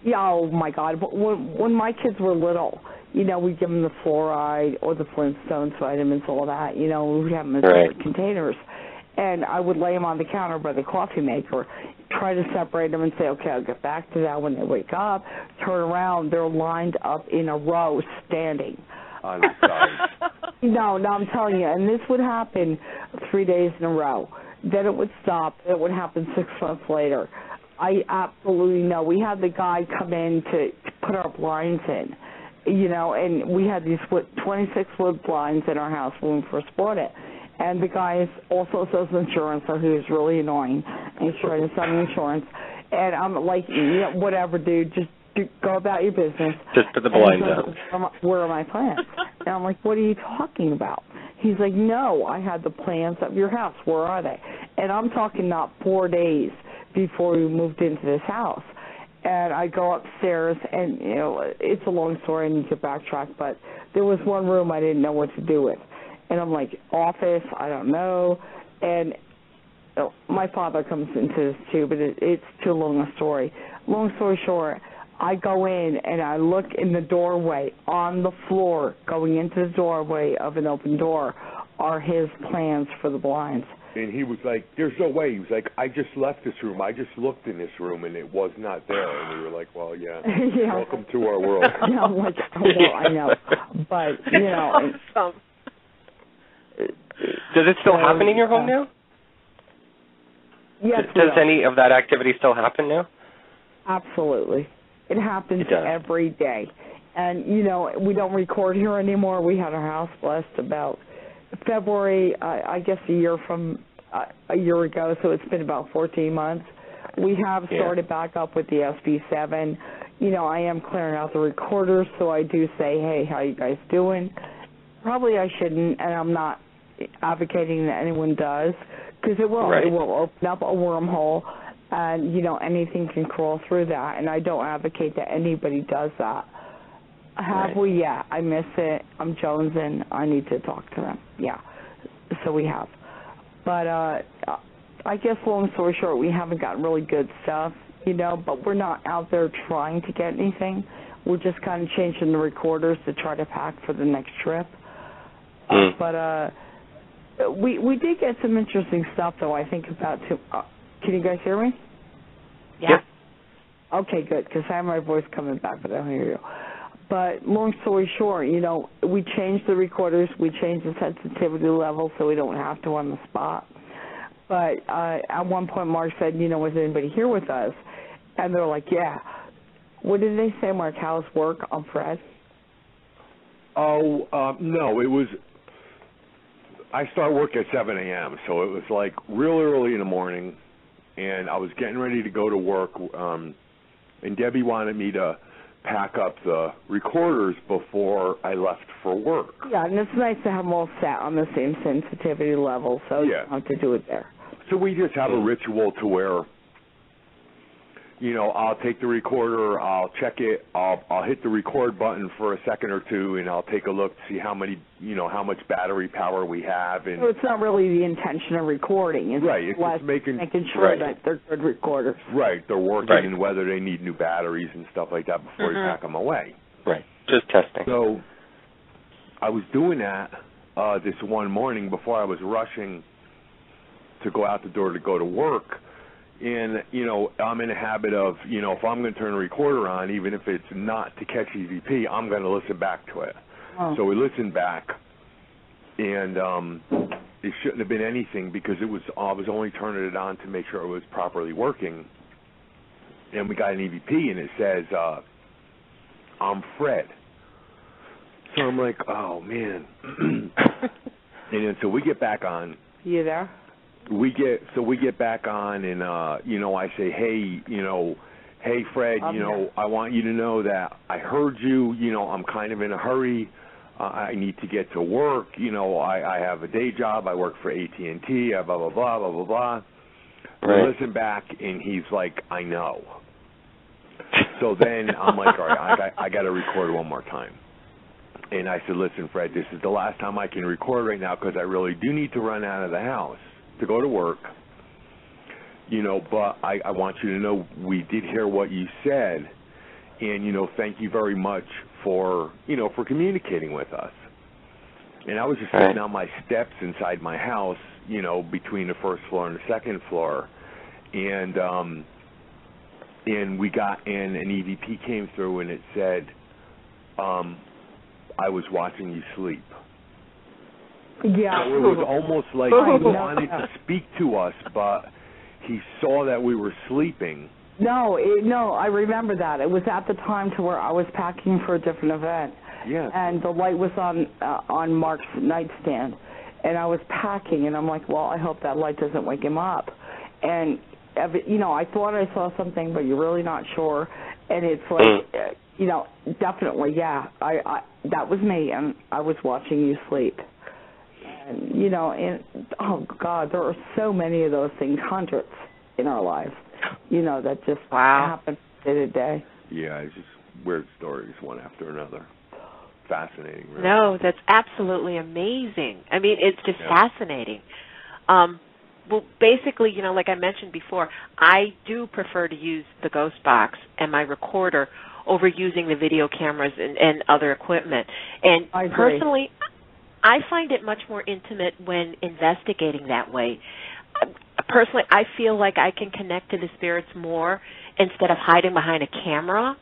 Yeah, oh my God. When my kids were little, you know, we'd give them the fluoride or the Flintstones vitamins, all that. You know, we'd have them in separate containers. And I would lay them on the counter by the coffee maker, try to separate them and say, okay, I'll get back to that when they wake up. Turn around, they're lined up in a row, standing. On the side. No, I'm telling you. And this would happen 3 days in a row. Then it would stop. It would happen 6 months later. I absolutely know. We had the guy come in to put our blinds in, you know, and we had these 26 wood blinds in our house when we first bought it. And the guy also sells insurance, so he was really annoying. And he's trying to sell me insurance. And I'm like, yeah, whatever, dude, just go about your business. Just put the blinds up. Where are my plans? And I'm like, what are you talking about? He's like, no, I had the plans of your house. Where are they? And I'm talking not 4 days before we moved into this house. And I go upstairs, and, you know, it's a long story, I need to backtrack, but there was one room I didn't know what to do with. And I'm like, office, I don't know. And my father comes into this too, but it's too long a story. Long story short, I go in and I look in the doorway on the floor, going into the doorway of an open door, are his plans for the blinds. And he was like, there's no way. He was like, I just left this room. I just looked in this room, and it was not there. And we were like, well, yeah, yeah. Welcome to our world. Yeah, I'm like, well, I know. But, you know. Awesome. Does it still happen in your home now? Yes. Does any of that activity still happen now? Absolutely. It happens every day. And, you know, we don't record here anymore. We had our house blessed about February, I guess a year ago, so it's been about 14 months. We have started back up with the SB7. You know, I am clearing out the recorders, so I do say, hey, how you guys doing? Probably I shouldn't, and I'm not advocating that anyone does, because it will. Right. It will open up a wormhole, and, you know, anything can crawl through that, and I don't advocate that anybody does that. Have we? Yeah, I miss it. I'm jonesing. I need to talk to them. Yeah, so we have. But I guess long story short, we haven't gotten really good stuff, you know, but we're not out there trying to get anything. We're just kind of changing the recorders to try to pack for the next trip. But we did get some interesting stuff, though, I think, about can you guys hear me? Yeah. Okay, good, because I have my voice coming back, but I don't hear you. But long story short, you know, we changed the recorders, we changed the sensitivity level so we don't have to on the spot. But at one point Mark said, you know, was anybody here with us? And they're like, yeah. What did they say, Mark? How's work on Fred? Oh, no, it was, I start work at 7 a.m., so it was like real early in the morning, and I was getting ready to go to work, and Debbie wanted me to pack up the recorders before I left for work. Yeah, and it's nice to have them all set on the same sensitivity level, so you don't have to do it there. So we just have a ritual to where, you know, I'll take the recorder, I'll check it, I'll hit the record button for a second or two, and I'll take a look to see how much battery power we have. And so it's not really the intention of recording. It's it's just making sure that they're good recorders. Right, they're working and whether they need new batteries and stuff like that before you pack them away. Right, just testing. So I was doing that this one morning before I was rushing to go out the door to go to work. And, you know, I'm in a habit of, you know, if I'm going to turn a recorder on, even if it's not to catch EVP, I'm going to listen back to it. Oh. So we listened back, and it shouldn't have been anything because I was only turning it on to make sure it was properly working. And we got an EVP, and it says, I'm Fred. So I'm like, oh, man. And then so we get back on. You there? We get back on, and you know, I say, hey, you know, hey Fred, you know, I want you to know that I heard you. You know, I'm kind of in a hurry. I need to get to work. You know, I have a day job. I work for AT&T. Blah blah blah blah blah blah. Right. We listen back, and he's like, I know. So then I'm like, all right, I got to record one more time. And I said, listen, Fred, this is the last time I can record right now because I really do need to run out of the house to go to work, you know, but I want you to know we did hear what you said, and, you know, thank you very much for, you know, for communicating with us. And I was just sitting on my steps inside my house, you know, between the first floor and the second floor, and we got in, an EVP came through, and it said, I was watching you sleep. Yeah. So it was almost like he wanted to speak to us, but he saw that we were sleeping. No, I remember that. It was at the time to where I was packing for a different event. Yeah. And the light was on Mark's nightstand, and I was packing, and I'm like, well, I hope that light doesn't wake him up. And you know, I thought I saw something, but you're really not sure. And it's like, you know, definitely, yeah, I that was me, and I was watching you sleep. And, you know, and, oh, God, there are so many of those things, hundreds in our lives, you know, that just happen day to day. Yeah, it's just weird stories, one after another. Fascinating, really. No, that's absolutely amazing. I mean, it's just fascinating. Well, basically, you know, like I mentioned before, I do prefer to use the ghost box and my recorder over using the video cameras and other equipment. And personally, I find it much more intimate when investigating that way. Personally, I feel like I can connect to the spirits more instead of hiding behind a camera.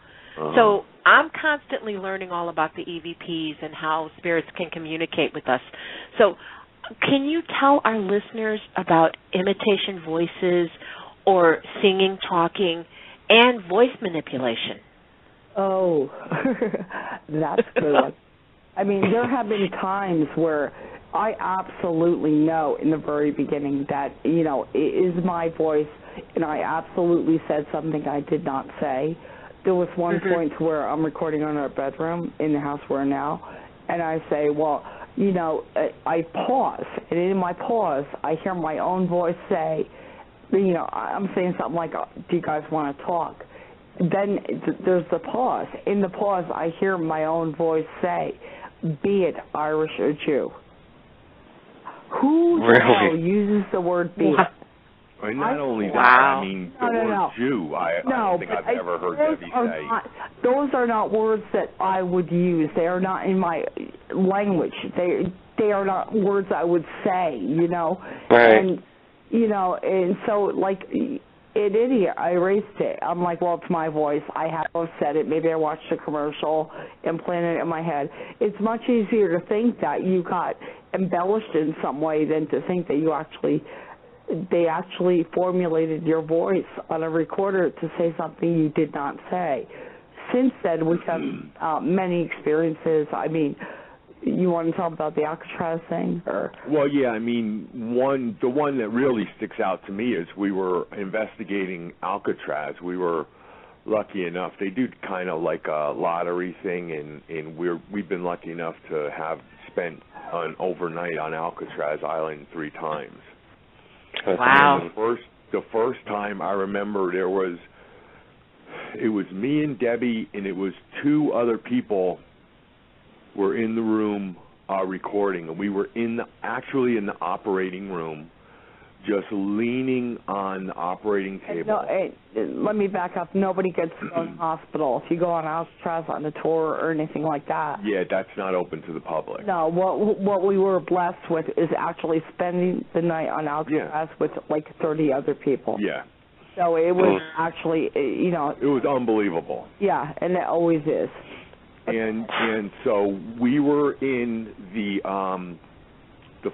So I'm constantly learning all about the EVPs and how spirits can communicate with us. So can you tell our listeners about imitation voices or singing, talking, and voice manipulation? Oh, that's good. I mean, there have been times where I absolutely know in the very beginning that, you know, it is my voice, and I absolutely said something I did not say. There was one point where I'm recording on our bedroom in the house we're in now, and I say, well, you know, I pause, and in my pause, I hear my own voice say, you know, I'm saying something like, do you guys want to talk? Then there's the pause. In the pause, I hear my own voice say, be it Irish or Jew. Who the hell uses the word be it? And not only that, I mean, the word Jew, I don't think I've ever heard Debbie say. Those are not words that I would use. They are not in my language. They are not words I would say, you know. Right. And, you know, and so, like, an idiot, I erased it. I'm like, well, it's my voice. I have to have said it. Maybe I watched a commercial and planted it in my head. It's much easier to think that you got embellished in some way than to think that they actually formulated your voice on a recorder to say something you did not say. Since then, we've had many experiences. I mean, you want to talk about the Alcatraz thing? Or? Well, yeah, I mean, the one that really sticks out to me is we were investigating Alcatraz. We were lucky enough. They do kind of like a lottery thing, and we've been lucky enough to have spent an overnight on Alcatraz Island 3 times. Wow. The first time I remember it was me and Debbie, and it was 2 other people were in the room recording, and we were actually in the operating room, just leaning on the operating table. Let me back up. Nobody gets to go to the hospital if you go on Alcatraz on a tour or anything like that. Yeah, that's not open to the public. No, what we were blessed with is actually spending the night on Alcatraz with like 30 other people. Yeah. So it was actually, you know. It was unbelievable. Yeah, and it always is. And so we were in the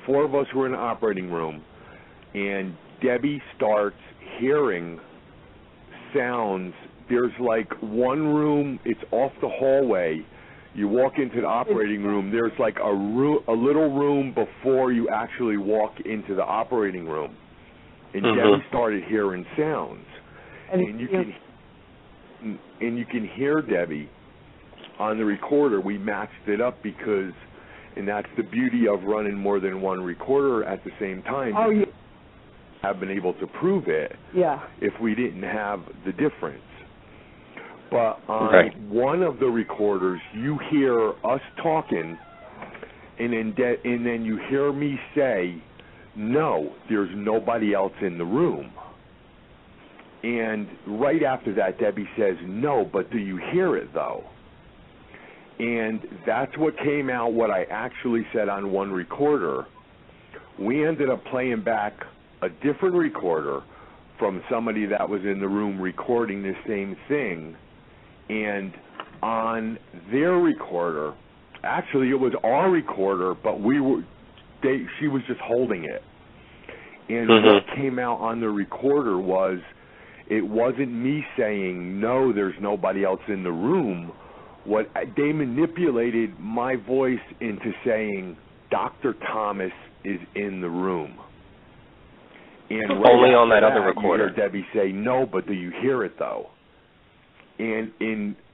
4 of us were in the operating room, and Debbie starts hearing sounds. There's like one room, it's off the hallway. You walk into the operating room, there's like a little room before you actually walk into the operating room. And Debbie started hearing sounds. And you can hear Debbie on the recorder. We matched it up because, and that's the beauty of running more than one recorder at the same time. Oh, yeah. Have been able to prove it if we didn't have the difference. But on one of the recorders, you hear us talking, and then you hear me say, no, there's nobody else in the room. And right after that, Debbie says, no, but do you hear it, though? And that's what came out, what I actually said on one recorder. We ended up playing back a different recorder from somebody that was in the room recording the same thing. And on their recorder, actually it was our recorder, but she was just holding it. And what came out on the recorder was, it wasn't me saying, no, there's nobody else in the room. They manipulated my voice into saying, Dr. Thomas is in the room. And only on that other recorder. You hear Debbie say, no, but do you hear it, though? And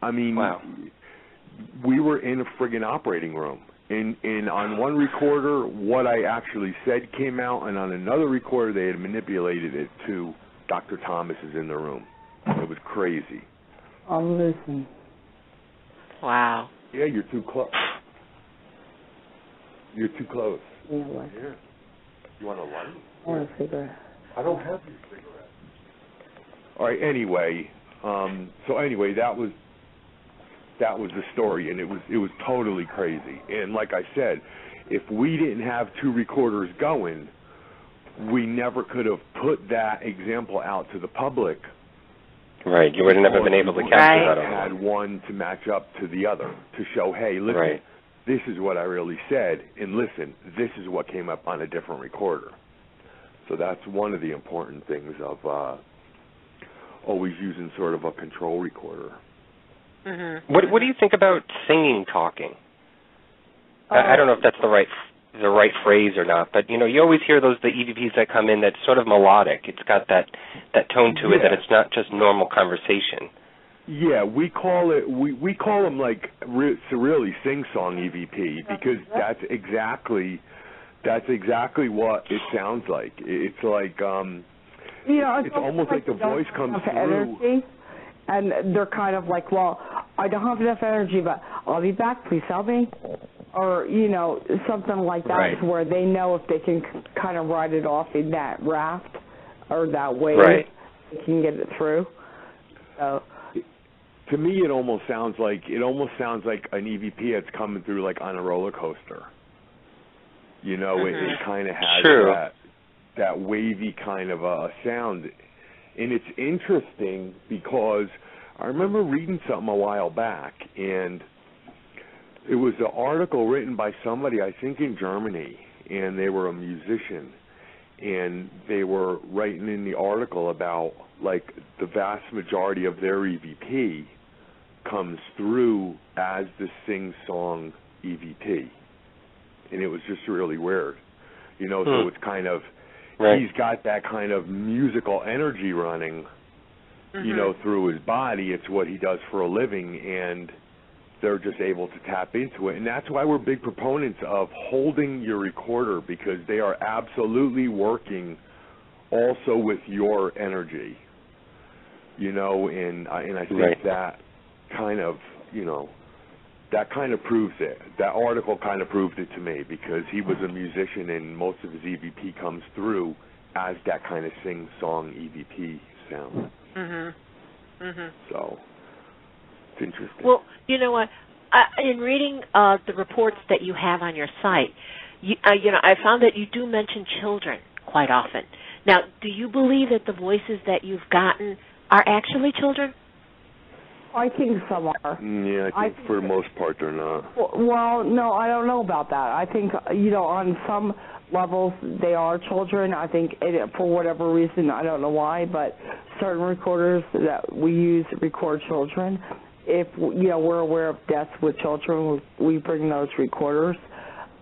wow. We were in a friggin' operating room. And on one recorder, what I actually said came out, and on another recorder, they had manipulated it to Dr. Thomas is in the room. It was crazy. I'm listening. Wow. Yeah, you're too close. You're too close. Yeah, what? Here. You want a light? I want a cigarette. I don't have your cigarette. All right, anyway. That was the story, and it was totally crazy. And like I said, if we didn't have two recorders going, we never could have put that example out to the public. Right, you would have never been able to capture that. I had one to match up to the other to show, hey, listen, this is what I really said, and listen, this is what came up on a different recorder. So that's one of the important things of always using sort of a control recorder. Mm-hmm. What do you think about singing talking? I don't know if that's the right phrase or not, but you always hear the EVPs that come in that's sort of melodic. It's got that tone to it that it's not just normal conversation. Yeah, we call them like really sing-song EVP because that's exactly what it sounds like. It's like it's almost like the voice comes through. Energy, and they're kind of like, well, I don't have enough energy, but I'll be back. Please help me. Or, something like that, where they know if they can kind of ride it off in that raft or that wave, they can get it through. So, to me, it almost sounds like an EVP that's coming through like on a roller coaster. It kind of has that wavy kind of a sound, and it's interesting because I remember reading something a while back, and it was an article written by somebody, I think in Germany, and they were a musician, and they were writing in the article about, like, the vast majority of their EVP comes through as the sing-song EVP. And it was just really weird. So it's kind of, he's got that kind of musical energy running, through his body. It's what he does for a living, and they're just able to tap into it. And that's why we're big proponents of holding your recorder, because they are absolutely working also with your energy. And I think that kind of, that kind of proves it. That article kind of proved it to me, because he was a musician and most of his EVP comes through as that kind of sing-song EVP sound. So it's interesting. Well, you know what? In reading the reports that you have on your site, I found that you do mention children quite often. Now, do you believe that the voices that you've gotten are actually children? I think some are. Yeah, I think for the most part they're not. Well, no, I don't know about that. I think, on some levels they are children. I think for whatever reason, I don't know why, but certain recorders that we use record children. If, we're aware of deaths with children, we bring those recorders.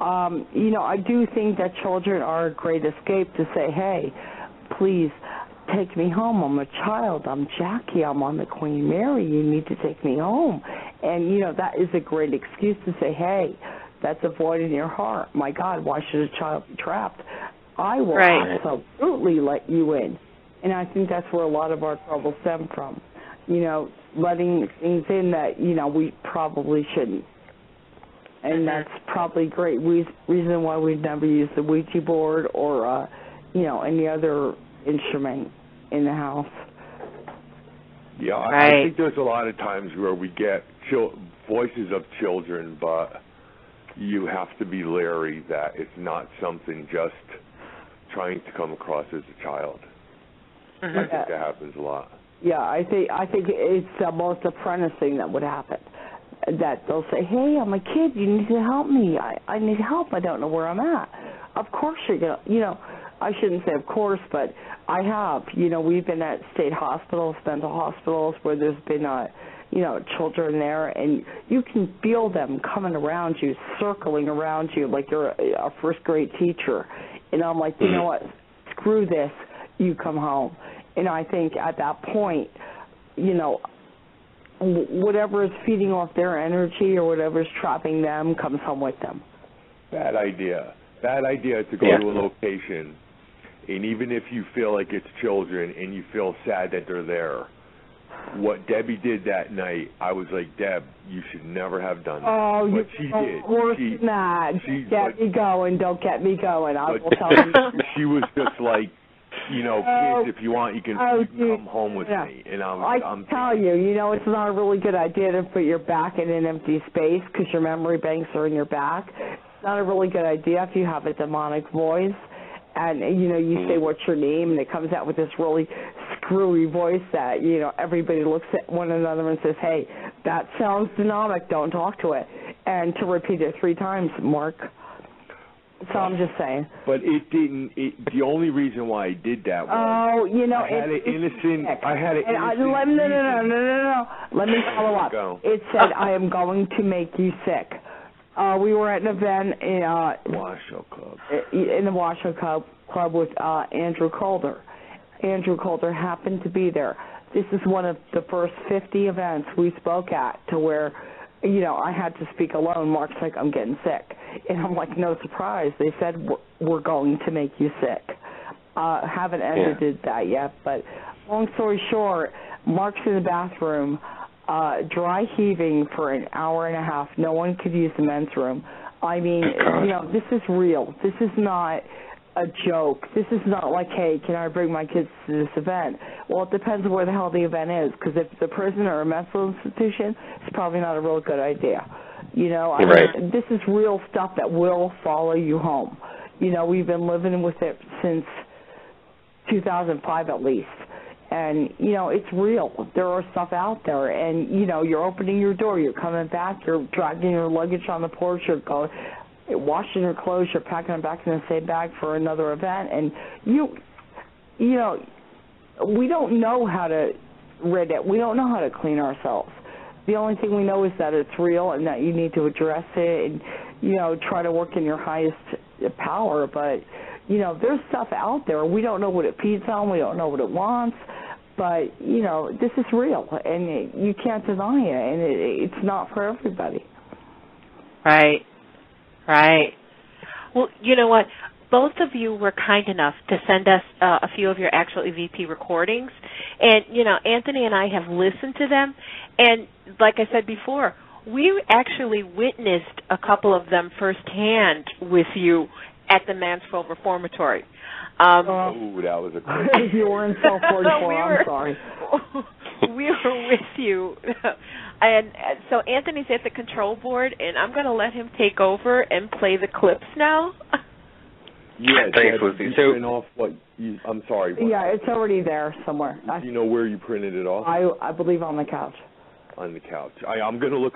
I do think that children are a great escape to say, hey, please take me home. I'm a child. I'm Jackie. I'm on the Queen Mary. You need to take me home. And, that is a great excuse to say, hey, that's a void in your heart. My God, why should a child be trapped? I will absolutely let you in. And I think that's where a lot of our trouble stem from. Letting things in that, we probably shouldn't. And that's probably a great reason why we've never used the Ouija board or, any other instrument in the house. Yeah, Right. I think there's a lot of times where we get voices of children, but you have to be leery that it's not something just trying to come across as a child. Mm-hmm. I think that happens a lot. Yeah, I think it's the most apprentice thing that would happen. That they'll say, "Hey, I'm a kid. You need to help me. I need help. I don't know where I'm at." Of course you're gonna. I shouldn't say of course, but I have. We've been at state hospitals, mental hospitals, where there's been children there, and you can feel them coming around you, circling around you like you're a first grade teacher. And I'm like, you know what? Screw this. You come home. And I think at that point, whatever is feeding off their energy or whatever is trapping them comes home with them. Bad idea. Bad idea to go to a location, and even if you feel like it's children and you feel sad that they're there, what Debbie did that night, I was like, Deb, you should never have done that. Oh, but she did. Worse than that. Get me going. Don't get me going. I will tell you. She was just like, kids, if you want, you can come home with me. And I'm telling you, it's not a really good idea to put your back in an empty space because your memory banks are in your back. It's not a really good idea if you have a demonic voice. And, you say, what's your name? And it comes out with this really screwy voice that, everybody looks at one another and says, hey, that sounds demonic. Don't talk to it. And to repeat it 3 times, Mark. So I'm just saying. But it didn't. The only reason why I did that was I had an innocent. No. Let me follow up. Go. It said, "I am going to make you sick." We were at an event in Washoe Club. In the Washoe Club with Andrew Calder. Andrew Calder happened to be there. This is one of the first 50 events we spoke at to where, I had to speak alone. Mark's like, I'm getting sick. And I'm like, no surprise. They said, we're going to make you sick. Haven't edited that yet. But long story short, Mark's in the bathroom, dry heaving for an hour and a half. No one could use the men's room. I mean, this is real. This is not a joke. This is not like, hey, can I bring my kids to this event? Well, it depends on where the hell the event is, because if it's a prison or a mental institution, it's probably not a real good idea. I mean, this is real stuff that will follow you home. We've been living with it since 2005 at least. And, it's real. There are stuff out there. And, you're opening your door, you're coming back, you're dragging your luggage on the porch, you're washing your clothes, you're packing them back in the same bag for another event. And, we don't know how to rid it. We don't know how to clean ourselves. The only thing we know is that it's real and that you need to address it and, try to work in your highest power. But, there's stuff out there. We don't know what it feeds on. We don't know what it wants. But, this is real, and you can't deny it, and it's not for everybody. Right. Well, you know what? Both of you were kind enough to send us a few of your actual EVP recordings. And, Anthony and I have listened to them. And like I said before, we actually witnessed a couple of them firsthand with you at the Mansfield Reformatory. That was a great. You were in South 44, I'm sorry. We were with you. And so Anthony's at the control board, and I'm going to let him take over and play the clips now. Yeah, thanks, Lucy. I'm sorry. Yeah, it's already there somewhere. Do you know where you printed it off? I believe on the couch. On the couch. I'm gonna look.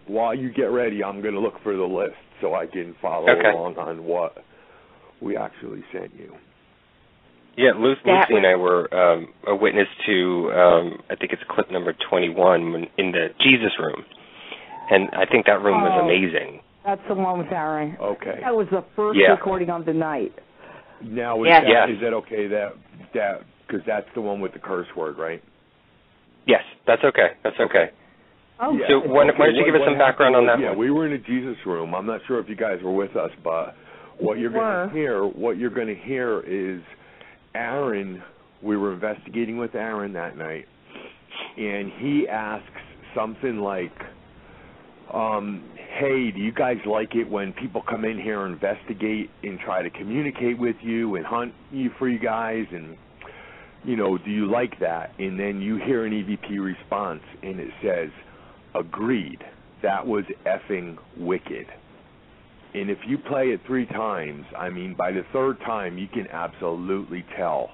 While you get ready, I'm gonna look for the list so I can follow along on what we actually sent you. Yeah, Lucy and I were a witness to, I think it's clip number 21 in the Jesus room, and I think that room was amazing. That's the one with Aaron. Okay. That was the first recording of the night. Now, is that okay? That because that's the one with the curse word, right? Yes, that's okay. Oh, yeah. So why don't you give us some background on that one? Yeah, we were in a Jesus room. I'm not sure if you guys were with us, but what you're going to hear is Aaron. We were investigating with Aaron that night, and he asks something like, hey, do you guys like it when people come in here and investigate and try to communicate with you and hunt you for you guys? And, do you like that? And then you hear an EVP response, and it says, agreed. That was effing wicked. And if you play it 3 times, I mean, by the 3rd time, you can absolutely tell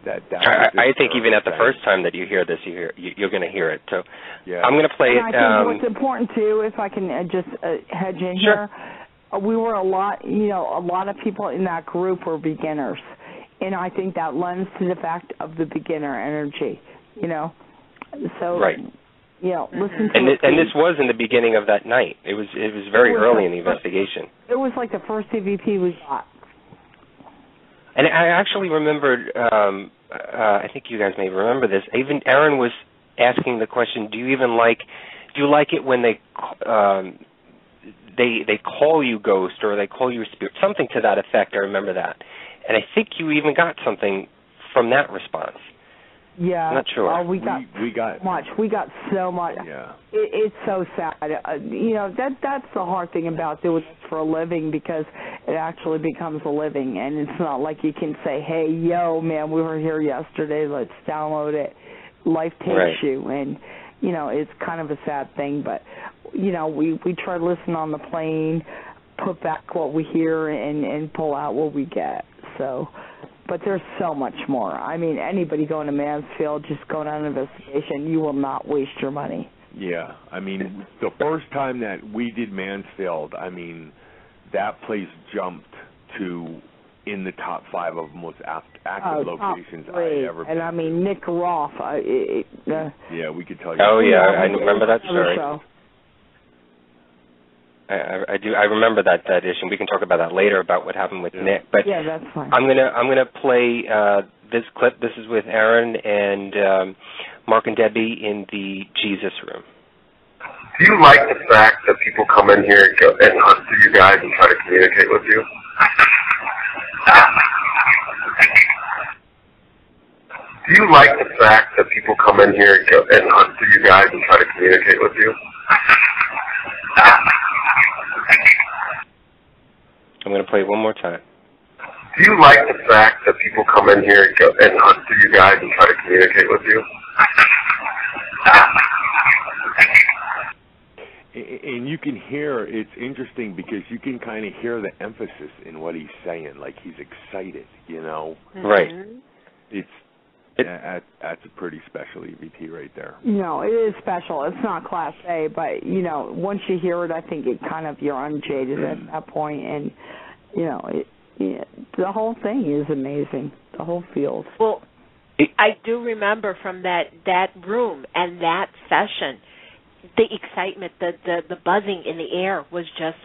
that. I think even at the first time that you hear this, you're going to hear it. So yeah. I'm going to play and it. I think what's important too, if I can just hedge in sure. here, we were a lot of people in that group were beginners, and I think that lends to the fact of the beginner energy. So right. Listen to and this was in the beginning of that night. It was very early in the investigation. It was like the first EVP we got. And I actually remembered, I think you guys may remember this, even Aaron was asking the question, do you like it when they call you ghost or they call you spirit, something to that effect. I remember that. And I think you even got something from that response. Yeah, I'm not sure. We got much. We got so much. Yeah, it's so sad. That's the hard thing about doing this for a living, because it actually becomes a living, and it's not like you can say, "Hey, yo, man, we were here yesterday. Let's download it." Life takes you, and it's kind of a sad thing. But we try to listen on the plane, put back what we hear, and pull out what we get. So. But there's so much more. I mean, anybody going to Mansfield, just going on an investigation, you will not waste your money. Yeah. I mean, the first time that we did Mansfield, I mean, that place jumped to in the top 5 of most active locations I ever been. And I mean, Nick Roth. Yeah, we could tell you. Oh, yeah, I remember that story. I do. I remember that issue. We can talk about that later about what happened with Nick. But yeah, that's fine. I'm gonna play this clip. This is with Aaron and Mark and Debbie in the Jesus room. Do you like the fact that people come in here and hunt for you guys and try to communicate with you? Do you like the fact that people come in here and hunt for you guys and try to communicate with you? I'm going to play it one more time. Do you like the fact that people come in here and hunt for you guys and try to communicate with you? And you can hear, it's interesting because you can kind of hear the emphasis in what he's saying, like he's excited, Right. That's a pretty special EVP right there. It is special. It's not Class A, but, once you hear it, I think you're unjaded at that point, and, the whole thing is amazing, the whole field. Well, I do remember from that room and that session, the excitement, the buzzing in the air was just,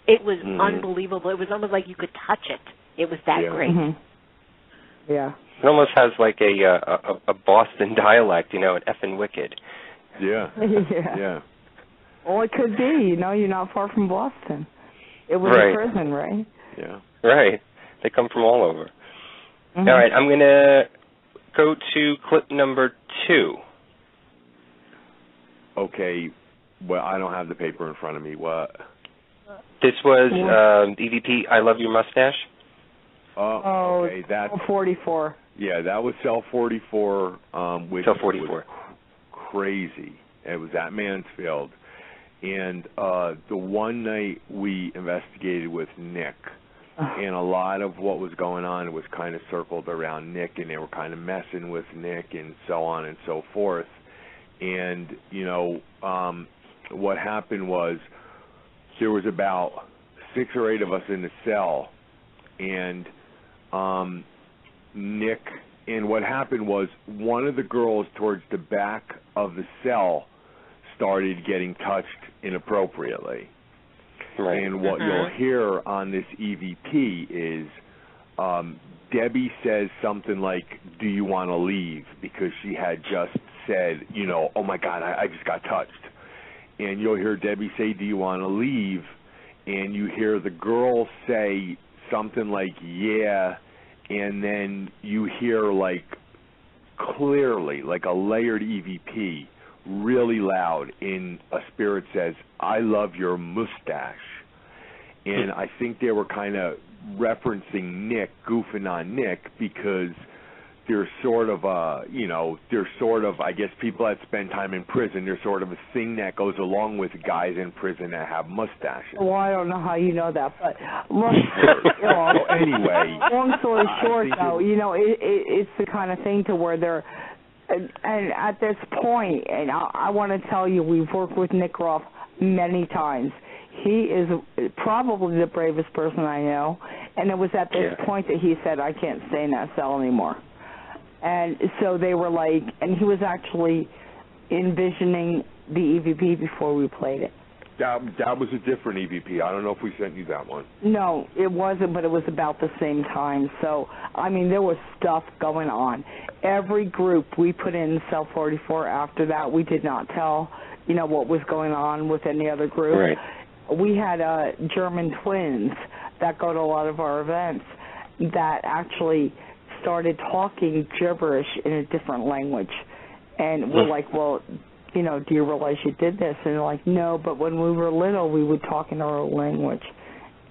it was unbelievable. It was almost like you could touch it. It was that great. Mm-hmm. Yeah. It almost has like a Boston dialect, an effing wicked. Yeah. Yeah. Well, it could be. You're not far from Boston. It was a prison, right? Yeah. Right. They come from all over. Mm-hmm. All right, I'm going to go to clip number 2. Okay. Well, I don't have the paper in front of me. What? This was EVP I Love Your Mustache. Okay. That's Cell 44. Yeah, that was Cell 44, which Cell 44. was crazy. It was at Mansfield. And the one night we investigated with Nick, and a lot of what was going on was kind of circled around Nick, and they were kind of messing with Nick and so on and so forth. And, what happened was there was about 6 or 8 of us in the cell, and Nick, and what happened was one of the girls towards the back of the cell started getting touched inappropriately. Right. And what you'll hear on this EVP is Debbie says something like, do you want to leave? Because she had just said, oh my God, I just got touched. And you'll hear Debbie say, do you want to leave? And you hear the girl say something like, yeah, and then you hear like clearly, like a layered EVP, really loud, in a spirit says, I love your mustache. And I think they were kind of referencing Nick, goofing on Nick, because there's sort of I guess people that spend time in prison, there's sort of a thing that goes along with guys in prison that have mustaches. Well, I don't know how you know that, but anyway. Long story short, though, it's the kind of thing to where they're, and at this point, and I want to tell you, we've worked with Nick Roth many times. He is probably the bravest person I know, and it was at this point that he said, I can't stay in that cell anymore. And so they were like, and he was actually envisioning the EVP before we played it. That was a different EVP. I don't know if we sent you that one. No, it wasn't, but it was about the same time. So, I mean, there was stuff going on. Every group we put in Cell 44 after that, we did not tell, what was going on with any other group. Right. We had German twins that go to a lot of our events that actually started talking gibberish in a different language. And we're like, well, do you realize you did this? And they're like, no, but when we were little, we would talk in our own language.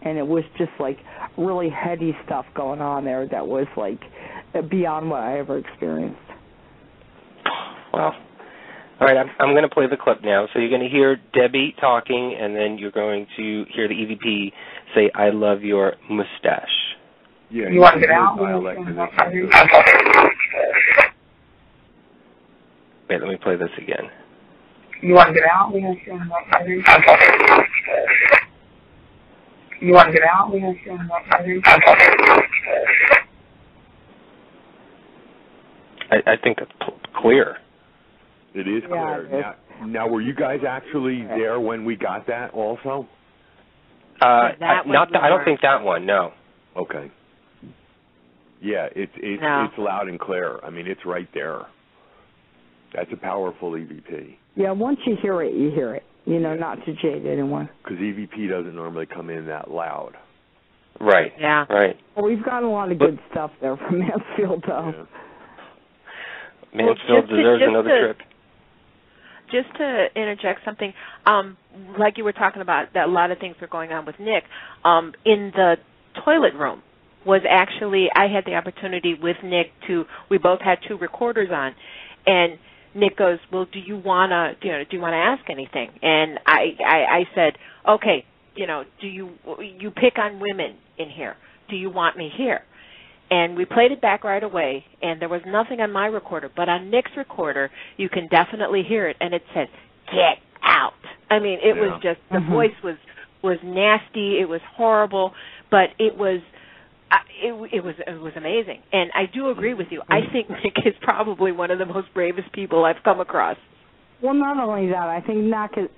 And it was just like really heady stuff going on there that was like beyond what I ever experienced. Wow. All right, I'm going to play the clip now. So you're going to hear Debbie talking, and then you're going to hear the EVP say, I love your mustache. Yeah, you want to get out? Wait, let me play this again. You want to get out? You want to get out? I think that's clear. It is clear. Now, were you guys actually there when we got that also? I don't think that one, no. Okay. Yeah, it's loud and clear. I mean, it's right there. That's a powerful EVP. Yeah, once you hear it, you hear it. Not to jade anyone. Because EVP doesn't normally come in that loud. Right. Yeah. Right. Well, we've got a lot of good stuff there from Mansfield, though. Yeah. Mansfield deserves another trip. Just to interject something, like you were talking about, that a lot of things were going on with Nick. In the toilet room was actually, I had the opportunity with Nick we both had 2 recorders on, and Nick goes, well, do you want to ask anything? And I said, okay, do you pick on women in here? Do you want me here? And we played it back right away, and there was nothing on my recorder. But on Nick's recorder, you can definitely hear it, and it said, get out. I mean, it was just, the voice was nasty. It was horrible, but it was amazing. And I do agree with you. I think Nick is probably one of the most bravest people I've come across. Well, not only that, I think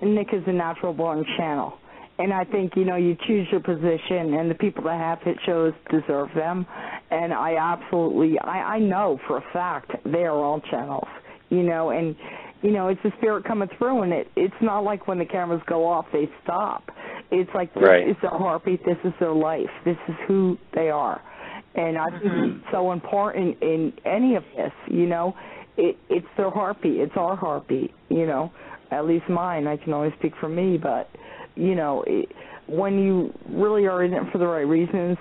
Nick is a natural-born channel. And I think, you choose your position, and the people that have hit shows deserve them. And I know for a fact they are all channels, and, it's the spirit coming through, and it's not like when the cameras go off, they stop. It's like this is their heartbeat, this is their life, this is who they are. And I think it's so important in any of this, it's their heartbeat, it's our heartbeat, at least mine. I can only speak for me, but when you really are in it for the right reasons,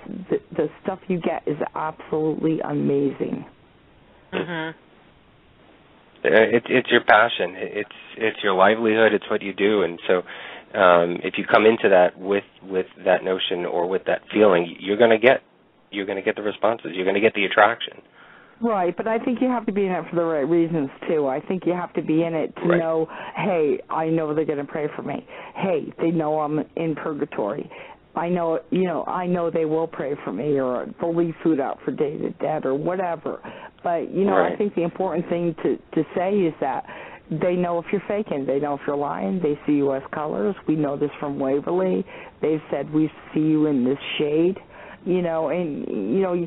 the stuff you get is absolutely amazing. Mm-hmm. It's your passion. It's your livelihood. It's what you do. And so, if you come into that with that notion or with that feeling, you're going to get the responses. You're going to get the attraction. Right, but I think you have to be in it for the right reasons, too. I think you have to be in it to know, hey, I know they're going to pray for me. Hey, they know I'm in purgatory. I know they will pray for me, or they'll leave food out for David, Dad, or whatever. But, I think the important thing to say is that they know if you're faking. They know if you're lying. They see you as colors. We know this from Waverly. They've said we see you in this shade. You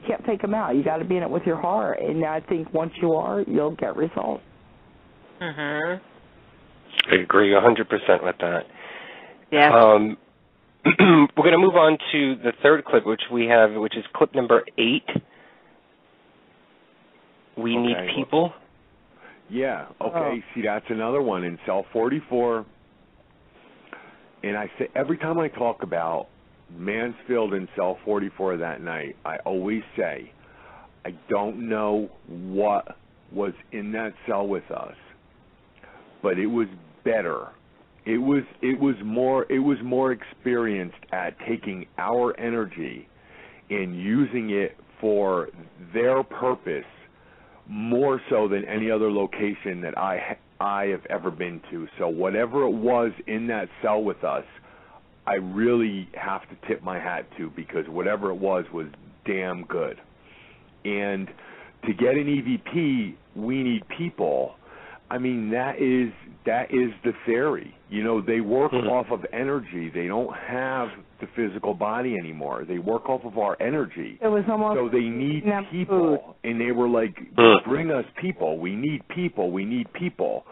can't take them out. You got to be in it with your heart, and I think once you are, you'll get results. Mhm. I agree 100% with that. Yeah. We're going to move on to the third clip, which is clip number 8. We need people. Yeah. Okay. See, that's another one in cell 44. And I say every time I talk about Mansfield in cell 44 that night, I always say, I don't know what was in that cell with us, but it was better. It was more experienced at taking our energy and using it for their purpose more so than any other location that I have ever been to. So whatever it was in that cell with us, I really have to tip my hat to, because whatever it was damn good. And to get an EVP, we need people. I mean, that is the theory. You know, they work off of energy. They don't have the physical body anymore. They work off of our energy. It was almost so they need people, and they were like, bring us people. We need people. We need people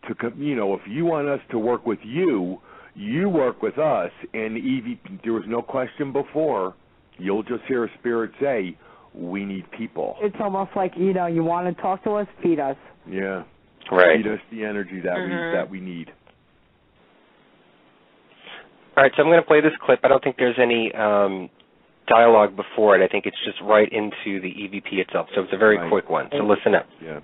to, you know, if you want us to work with you, you work with us. And EVP, there was no question before. You'll just hear a spirit say, we need people. It's almost like, you know, you want to talk to us, feed us. Yeah. Right. Feed us the energy that we need. All right, so I'm going to play this clip. I don't think there's any dialogue before it. I think it's just right into the EVP itself. So it's a very quick one. So listen up. Yeah.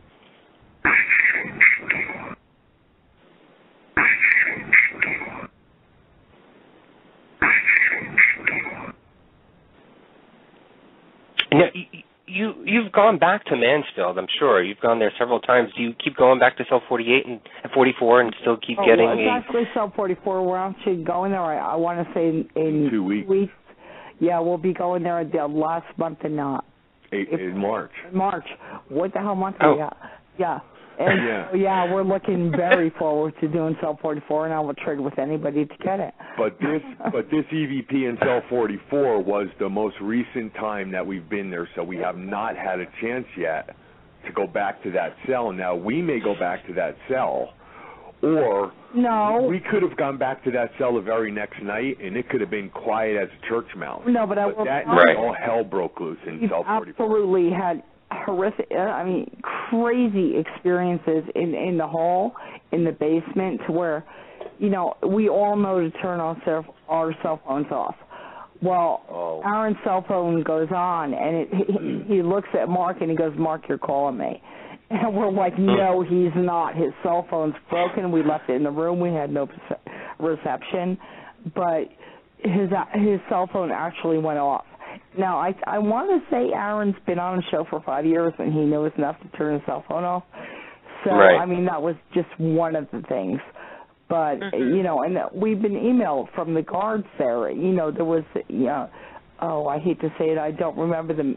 Now, you've gone back to Mansfield, I'm sure. You've gone there several times. Do you keep going back to cell 48 and 44 and still keep getting it's actually cell 44. We're actually going there, I want to say, in 2 weeks. Yeah, we'll be going there the last month in March. March. What the hell month are we at? Yeah. And so, we're looking very forward to doing cell 44, and I will trade with anybody to get it. But this EVP in cell 44 was the most recent time that we've been there, so we have not had a chance yet to go back to that cell. Now, we may go back to that cell, or we could have gone back to that cell the very next night, and it could have been quiet as a church mouse. No, but all hell broke loose in cell 44. Absolutely had horrific, crazy experiences in the hall, in the basement, to where, you know, we all know to turn our cell phones off. Well, Aaron's cell phone goes on, and he looks at Mark, and he goes, Mark, you're calling me. And we're like, no, he's not. His cell phone's broken. We left it in the room. We had no reception. But his cell phone actually went off. Now, I want to say Aaron's been on the show for 5 years, and he knows enough to turn his cell phone off. So, I mean, that was just one of the things. But, you know, and we've been emailed from the guards there. You know, there was, I hate to say it, I don't remember the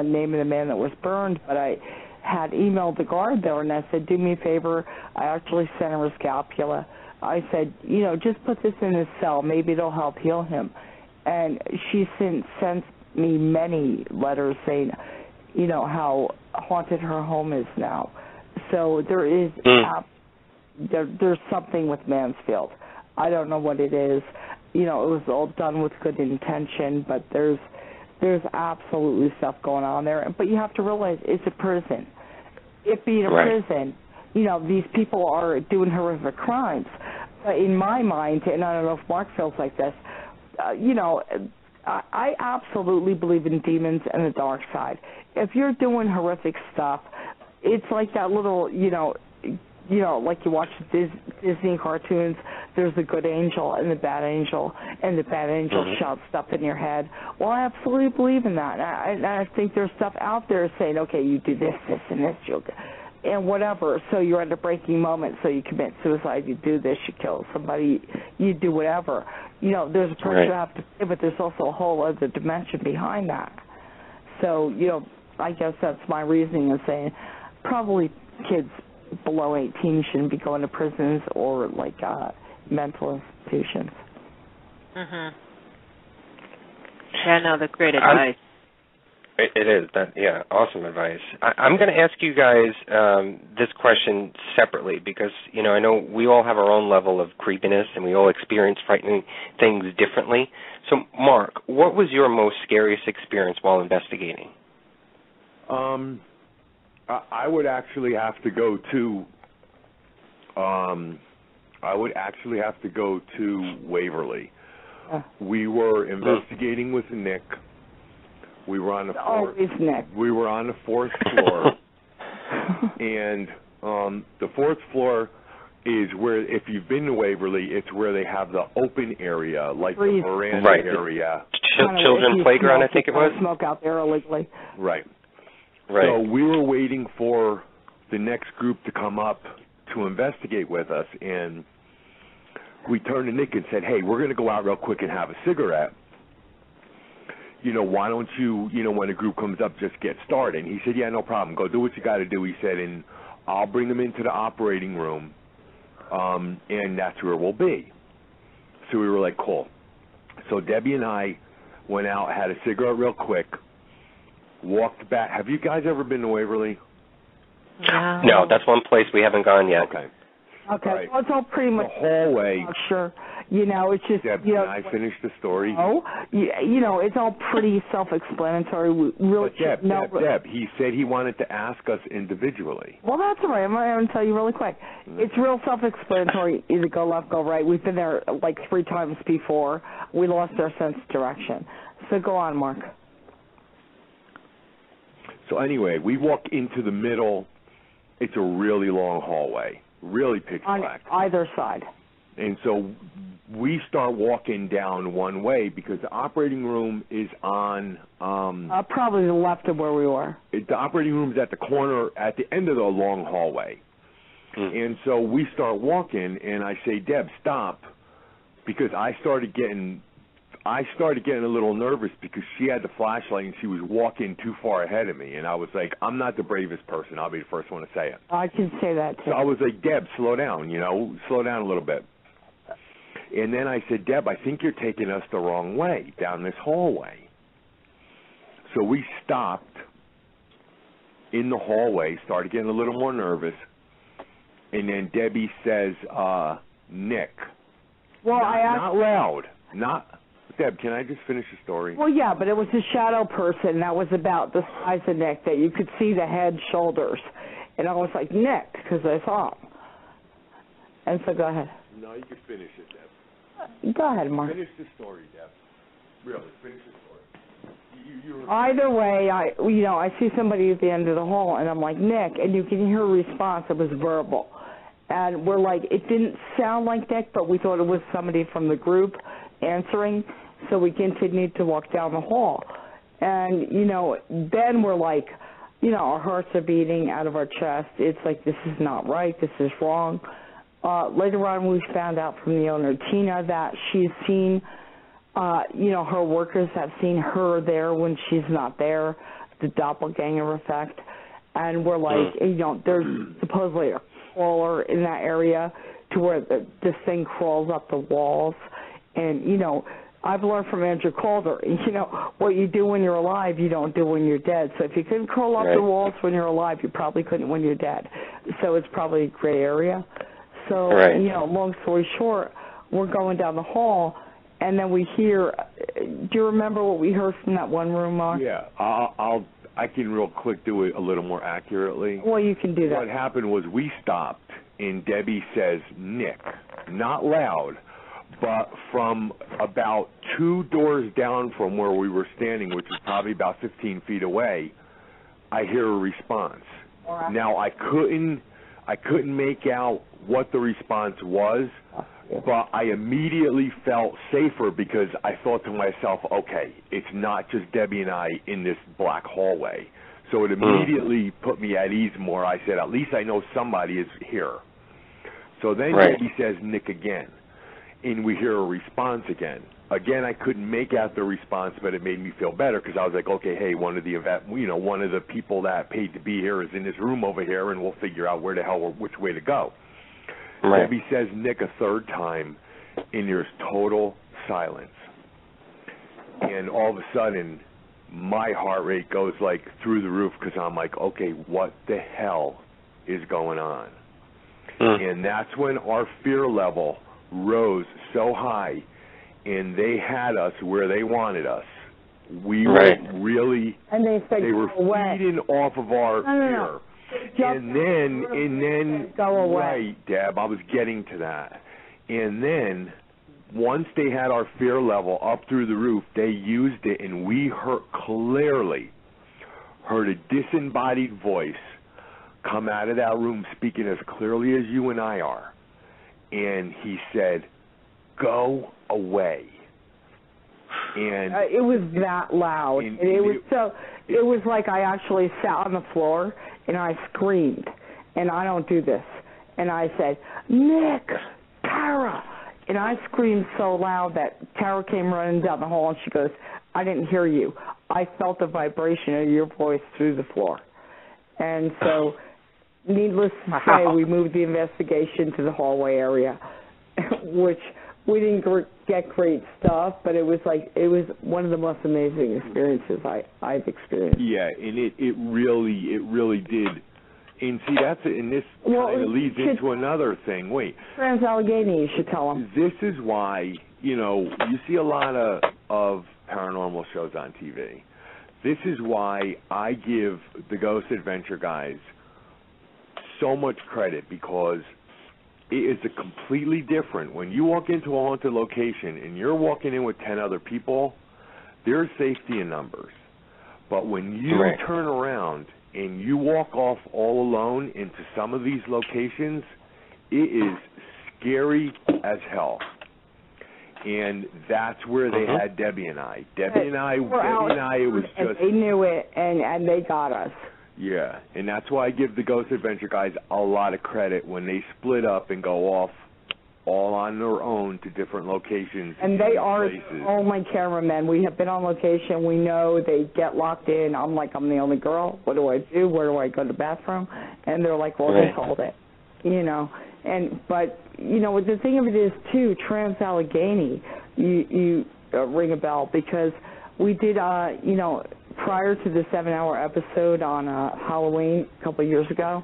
name of the man that was burned, but I had emailed the guard there, and I said, do me a favor. I actually sent her a scapula. I said, you know, just put this in his cell. Maybe it'll help heal him. And she since sent me many letters saying, you know, how haunted her home is now. So there is there's something with Mansfield. I don't know what it is. You know, it was all done with good intention, but there's absolutely stuff going on there. But you have to realize it's a prison. It being a prison, you know, these people are doing horrific crimes. But in my mind, and I don't know if Mark feels like this, you know, I absolutely believe in demons and the dark side. If you're doing horrific stuff, it's like that little, you know, like you watch Disney cartoons, there's the good angel and the bad angel, and the bad angel shouts stuff in your head. Well, I absolutely believe in that. And I think there's stuff out there saying, okay, you do this, this, and this, and whatever. So you're at a breaking moment, so you commit suicide, you do this, you kill somebody, you do whatever. You know, there's a person you have to pay, but there's also a whole other dimension behind that. So, you know, I guess that's my reasoning of saying probably kids below 18 shouldn't be going to prisons or, like, mental institutions. Yeah, no, that's great advice. It is. Awesome advice. I'm going to ask you guys this question separately because, you know, I know we all have our own level of creepiness and we all experience frightening things differently. So, Mark, what was your most scariest experience while investigating? I would actually have to go to Waverly. We were investigating with Nick. We were on the always Nick. We were on the 4th floor, and the 4th floor is where, if you've been to Waverly, it's where they have the open area, like the veranda area. Children's playground, I think it was. Smoke out there illegally. Right. So we were waiting for the next group to come up to investigate with us, and we turned to Nick and said, hey, we're going to go out real quick and have a cigarette. You know, why don't you, when a group comes up, just get started? And he said, yeah, no problem. Go do what you got to do. He said, and I'll bring them into the operating room, and that's where we'll be. So we were like, cool. So Debbie and I went out, had a cigarette real quick, walked back. Have you guys ever been to Waverly? No, that's one place we haven't gone yet. Okay. Right. Well, it's all pretty much the hallway. Sure. It's just. Deb, can I finish the story? No. It's all pretty self-explanatory. Really. But Deb, he said he wanted to ask us individually. Well, that's all right. I'm going to tell you really quick. It's real self-explanatory. Either go left, go right. We've been there like 3 times before. We lost our sense of direction. So go on, Mark. So anyway, we walk into the middle. It's a really long hallway, really pitch black. On either side. And so we start walking down one way because the operating room is on... probably the left of where we were. The operating room is at the corner, at the end of the long hallway. And so we start walking, and I say, Deb, stop, because I started getting a little nervous because she had the flashlight and she was walking too far ahead of me. And I was like, I'm not the bravest person. I'll be the first one to say it. I can say that, too. So I was like, Deb, slow down, slow down a little bit. And then I said, Deb, I think you're taking us the wrong way down this hallway. So we stopped in the hallway, started getting a little more nervous. And then Debbie says, Nick. Well, not loud. Deb, can I just finish the story? Well, yeah, but it was a shadow person that was about the size of Nick, that you could see the head, shoulders. And I was like, Nick, because I saw him. And so go ahead. No, you can finish it, Deb. Go ahead, Mark. Finish the story, Deb. Really, finish the story. Either way, I see somebody at the end of the hall, and I'm like, Nick, and you can hear a response. It was verbal. And we're like, it didn't sound like Nick, but we thought it was somebody from the group answering. So we continued to walk down the hall. And, then we're like, our hearts are beating out of our chest. It's like, this is not right. This is wrong. Later on, we found out from the owner, Tina, that she's seen, her workers have seen her there when she's not there, the doppelganger effect. And we're like, there's supposedly a crawler in that area to where this thing crawls up the walls. And, I've learned from Andrew Calder, what you do when you're alive, you don't do when you're dead. So if you couldn't crawl up the walls when you're alive, you probably couldn't when you're dead. So it's probably a gray area. So, long story short, we're going down the hall, and then we hear, do you remember what we heard from that one room, Mark? Yeah, I can real quick do it a little more accurately. Well, you can do that. What happened was we stopped, and Debbie says, Nick, not loud, but from about 2 doors down from where we were standing, which is probably about 15 feet away, I hear a response. Right. Now, I couldn't make out what the response was, but I immediately felt safer because I thought to myself, okay, it's not just Debbie and I in this black hallway. So it immediately put me at ease more. I said, at least I know somebody is here. So then Debbie says, Nick, again. And we hear a response again. Again, I couldn't make out the response, but it made me feel better because I was like, okay, hey, one of the people that paid to be here is in this room over here, and we'll figure out which way to go. Right. Debbie says Nick a 3rd time, and there's total silence. And all of a sudden, my heart rate goes like through the roof because I'm like, okay, what the hell is going on? And that's when our fear level rose so high, and they had us where they wanted us. We were really, and they were feeding off of our fear. And then, go away. Right, Deb, I was getting to that. And then once they had our fear level up through the roof, they used it, and we clearly heard a disembodied voice come out of that room speaking as clearly as you and I are. And he said, "Go away." And it was that loud. And it was like I actually sat on the floor and I screamed. And I don't do this. And I said, "Nick, Tara." And I screamed so loud that Tara came running down the hall and she goes, "I didn't hear you. I felt the vibration of your voice through the floor." And so, needless to say, we moved the investigation to the hallway area, which we didn't get great stuff, but it was one of the most amazing experiences I've experienced. Yeah, and it really did. And see, this kind of leads into another thing. Wait. Trans-Allegheny, you should tell them. This is why, you see a lot of paranormal shows on TV. This is why I give the Ghost Adventure guys so much credit, because it is a completely different. When you walk into a haunted location and you're walking in with 10 other people, there's safety in numbers. But when you turn around and you walk off all alone into some of these locations, it is scary as hell. And that's where they had Debbie and I. Debbie and I, it was just... They knew it, and they got us. Yeah, and that's why I give the Ghost Adventure guys a lot of credit when they split up and go off all on their own to different locations. And they are only cameramen. We have been on location. We know they get locked in. I'm the only girl. What do I do? Where do I go to the bathroom? And they're like, well, they hold it, But the thing of it is, too, Trans-Allegheny, you ring a bell, because we did, prior to the 7-hour episode on Halloween a couple of years ago,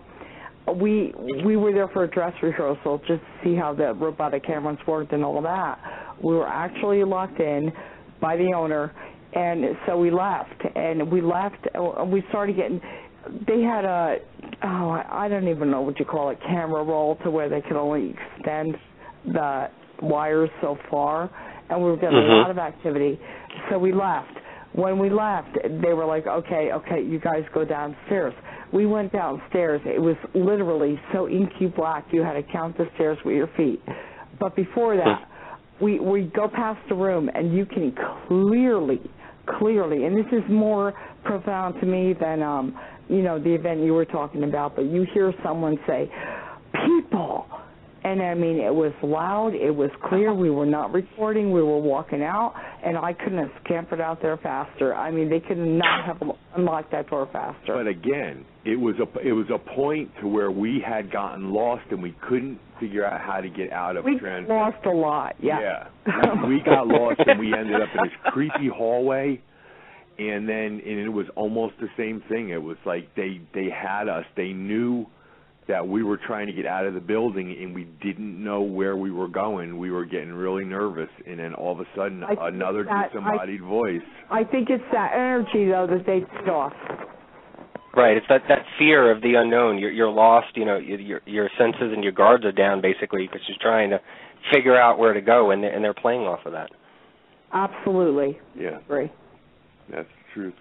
we were there for a dress rehearsal just to see how the robotic cameras worked and all that. We were actually locked in by the owner, and so we left. And we started getting, they had I don't even know what you call it, camera roll, to where they could only extend the wires so far, and we were getting a lot of activity. So we left. When we left, they were like, okay, you guys go downstairs. We went downstairs. It was literally so inky black, you had to count the stairs with your feet. But before that, we go past the room, and you can clearly, and this is more profound to me than, the event you were talking about, but you hear someone say, "People." And, it was loud, it was clear, we were not recording, we were walking out, and I couldn't have scampered out there faster. They could not have unlocked that door faster. But again, it was a point to where we had gotten lost and we couldn't figure out how to get out of Trans. We lost a lot, yeah. We got lost and we ended up in this creepy hallway, and it was almost the same thing. It was like they had us, they knew that we were trying to get out of the building and we didn't know where we were going. We were getting really nervous, and then all of a sudden another disembodied voice. I think it's that energy, though, that they put off. Right, it's that fear of the unknown. You're lost, your senses and your guards are down, basically, because you're trying to figure out where to go, and they're playing off of that. Absolutely. Yeah. Agree. That's the truth.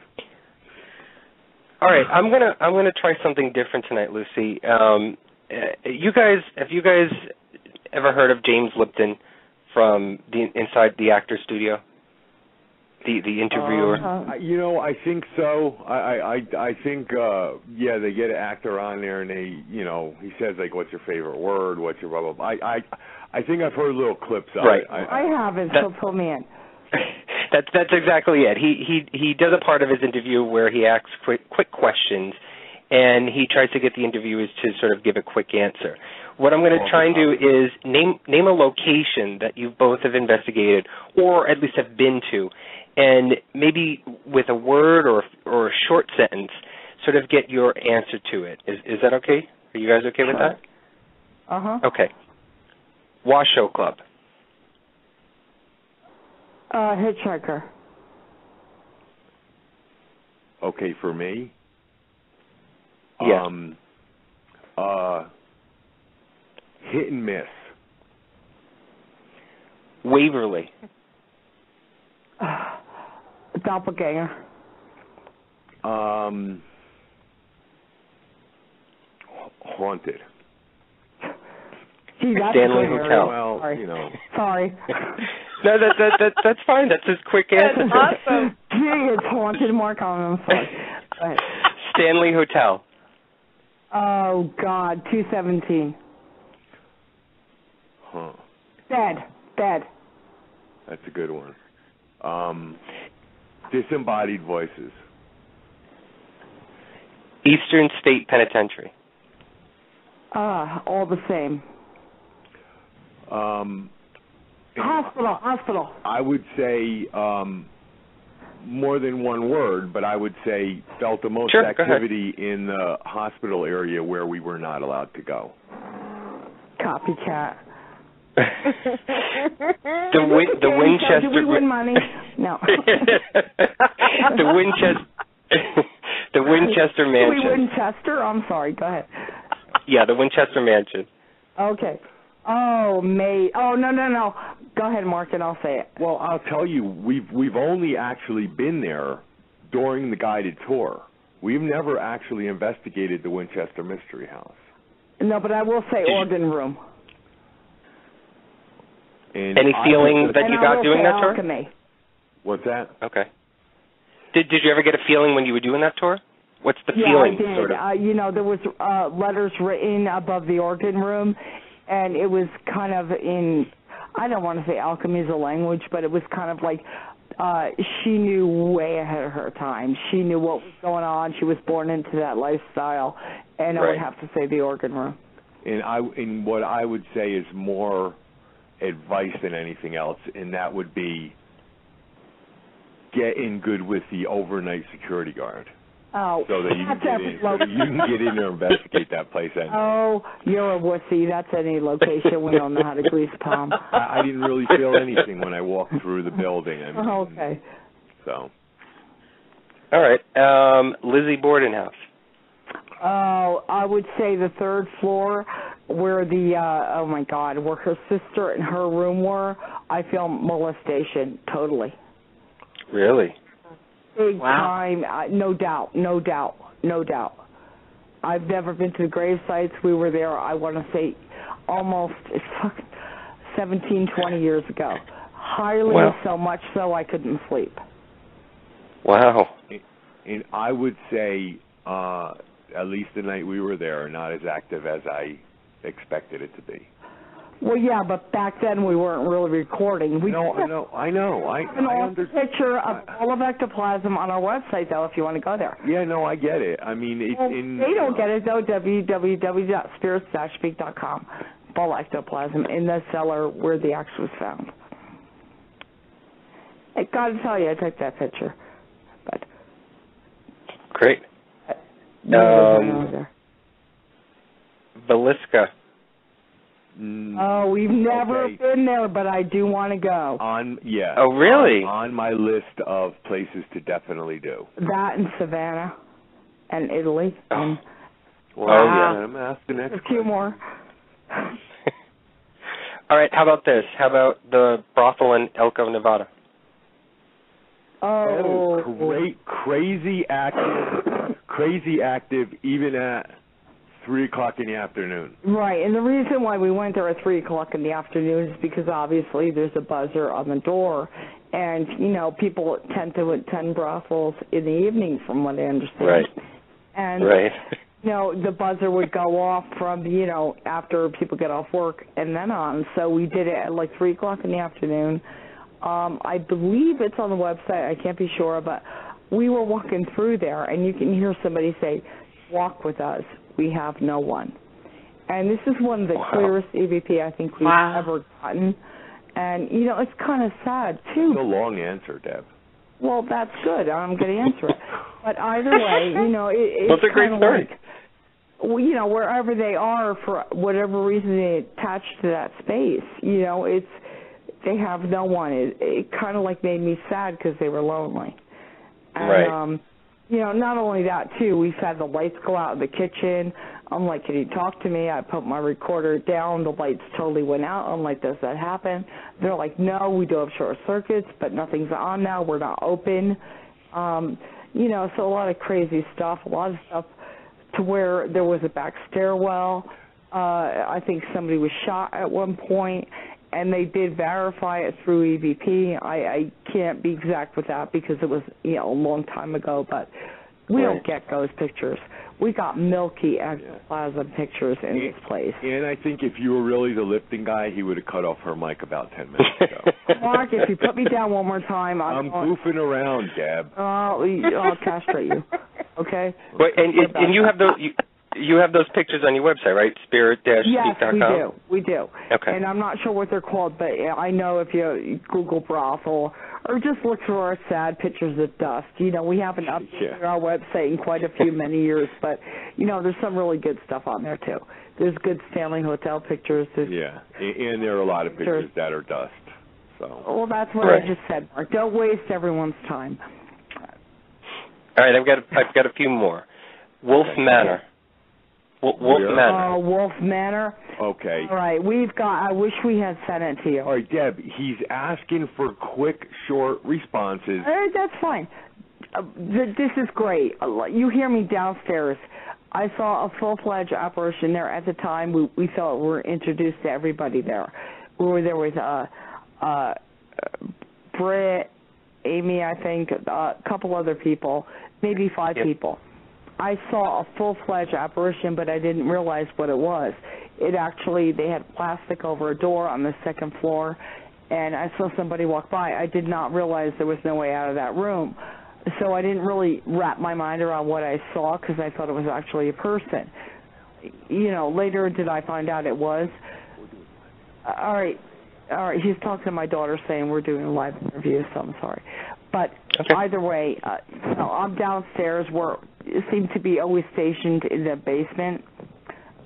All right, I'm gonna try something different tonight, Luci. Have you guys ever heard of James Lipton from Inside the Actor Studio? The interviewer. I think so. I think they get an actor on there and he says like, what's your favorite word? What's your blah blah blah. I think I've heard little clips of it. I haven't. So pull me in. That's exactly it. He does a part of his interview where he asks quick questions, and he tries to get the interviewers to sort of give a quick answer. What I'm going to try and do is name a location that you both have investigated, or at least have been to, and maybe with a word or a short sentence, sort of get your answer to it. Is that okay? Are you guys okay with that? Okay. Washoe Club. Hitchhiker. Okay, for me? Yeah. Hit and miss. Waverly. Doppelganger. Haunted. Gee, that's Stanley good. Hotel. Well, Sorry. you know. Sorry. No, that's fine. That's his quick answer. Awesome. Gee, it's haunted, Mark. I'm sorry. Go ahead. Stanley Hotel. Oh, God, 217. Huh. Dead. That's a good one. Disembodied voices. Eastern State Penitentiary. All the same. Hospital. I would say more than one word, but I would say felt the most activity in the hospital area where we were not allowed to go. Copycat. the Winchester. Did we win money? No. The Winchester Mansion. We Winchester? I'm sorry. Go ahead. Yeah, the Winchester Mansion. Okay. Oh, no. Go ahead, Mark, and I'll say it. Well, I'll tell you, we've only actually been there during the guided tour. We've never actually investigated the Winchester Mystery House. No, but I will say organ room. And any feeling that you got doing that tour? Alchemy. What's that? Okay. Did you ever get a feeling when you were doing that tour? What's the feeling? Yeah, I did. Sort of? There was letters written above the organ room, and it was kind of in, I don't want to say alchemy is a language, but it was kind of like she knew way ahead of her time. She knew what was going on. She was born into that lifestyle, and I would have to say the organ room. And what I would say is more advice than anything else, and that would be get in good with the overnight security guard. Oh, so that you can get in, so that you can get in there and investigate that place. Oh, you're a wussy. That's any location. We don't know how to grease palm. I didn't really feel anything when I walked through the building. I mean, okay. So. All right. Lizzie Bordenhouse. Oh, I would say the third floor where the, where her sister and her room were. I feel molestation, totally. Really? Big time, no doubt. I've never been to the grave sites. We were there, I want to say, almost 17, 20 years ago. Highly so much so I couldn't sleep. Wow. And I would say, at least the night we were there, not as active as I expected it to be. Well, yeah, but back then we weren't really recording. I know. I have a picture of all of ectoplasm on our website, though, if you want to go there. Yeah, no, I get it. I mean, they don't get it, though, www.spirits-speak.com. Full ectoplasm in the cellar where the axe was found. I got to tell you, I took that picture. But great. Villisca. Oh, we've never been there, but I do want to go. Oh, really? On my list of places to definitely do. That and Savannah and Italy. Oh, yeah. I'm asking next a few more. All right, how about this? How about the brothel in Elko, Nevada? Oh, crazy active, even at 3 o'clock in the afternoon. Right, and the reason why we went there at 3 o'clock in the afternoon is because obviously there's a buzzer on the door, and people tend to attend brothels in the evening, from what I understand. Right. And the buzzer would go off from after people get off work and then on. So we did it at like 3 o'clock in the afternoon. I believe it's on the website. I can't be sure, but we were walking through there, and you can hear somebody say, "Walk with us. We have no one." And this is one of the clearest EVP I think we've ever gotten. And, it's kind of sad, too. It's a long answer, Deb. Well, that's good. I'm going to answer it. But either way, it's a great story. Like, wherever they are, for whatever reason they attach to that space, they have no one. It kind of like made me sad because they were lonely. And, right. Not only that, too, we've had the lights go out in the kitchen. I'm like, can you talk to me? I put my recorder down. The lights totally went out. I'm like, does that happen? They're like, no, we do have short circuits, but nothing's on now. We're not open. You know, so a lot of crazy stuff, a lot of stuff to where there was a back stairwell. I think somebody was shot at one point, and they did verify it through EVP. I can't be exact with that because it was, you know, a long time ago, but we don't get ghost pictures. We got milky ectoplasm pictures in this place. And I think if you were really the lifting guy, he would have cut off her mic about 10 minutes ago. Mark, if you put me down one more time, I'm goofing around, Deb. I'll castrate you. Okay? Wait, and you have those. You have those pictures on your website, right? Spirit-speak.com? Yes, we do. Okay. And I'm not sure what they're called, but I know if you Google brothel or just look for our sad pictures of dust. You know, we haven't updated our website in quite many years, but, you know, there's some really good stuff on there, too. There's good Stanley Hotel pictures. And there are a lot of pictures that are dust. So. Well, that's what I just said, Mark. Don't waste everyone's time. All right, I've got a few more. Wolf Manor. Wolf Manor. Wolf Manor. Okay. All right, we've got. I wish we had sent it to you. All right, Deb. He's asking for quick, short responses. That's fine. This is great. You hear me downstairs. I saw a full-fledged apparition there at the time. We felt we were introduced to everybody there. We were there with Britt, Amy, I think, a couple other people, maybe 5 people. I saw a full-fledged apparition, but I didn't realize what it was. It actually, they had plastic over a door on the second floor, and I saw somebody walk by. I did not realize there was no way out of that room. So I didn't really wrap my mind around what I saw because I thought it was actually a person. You know, later did I find out it was. All right, he's talking to my daughter saying we're doing a live interview, so I'm sorry. But either way, you know, I'm downstairs. It seemed to be always stationed in the basement.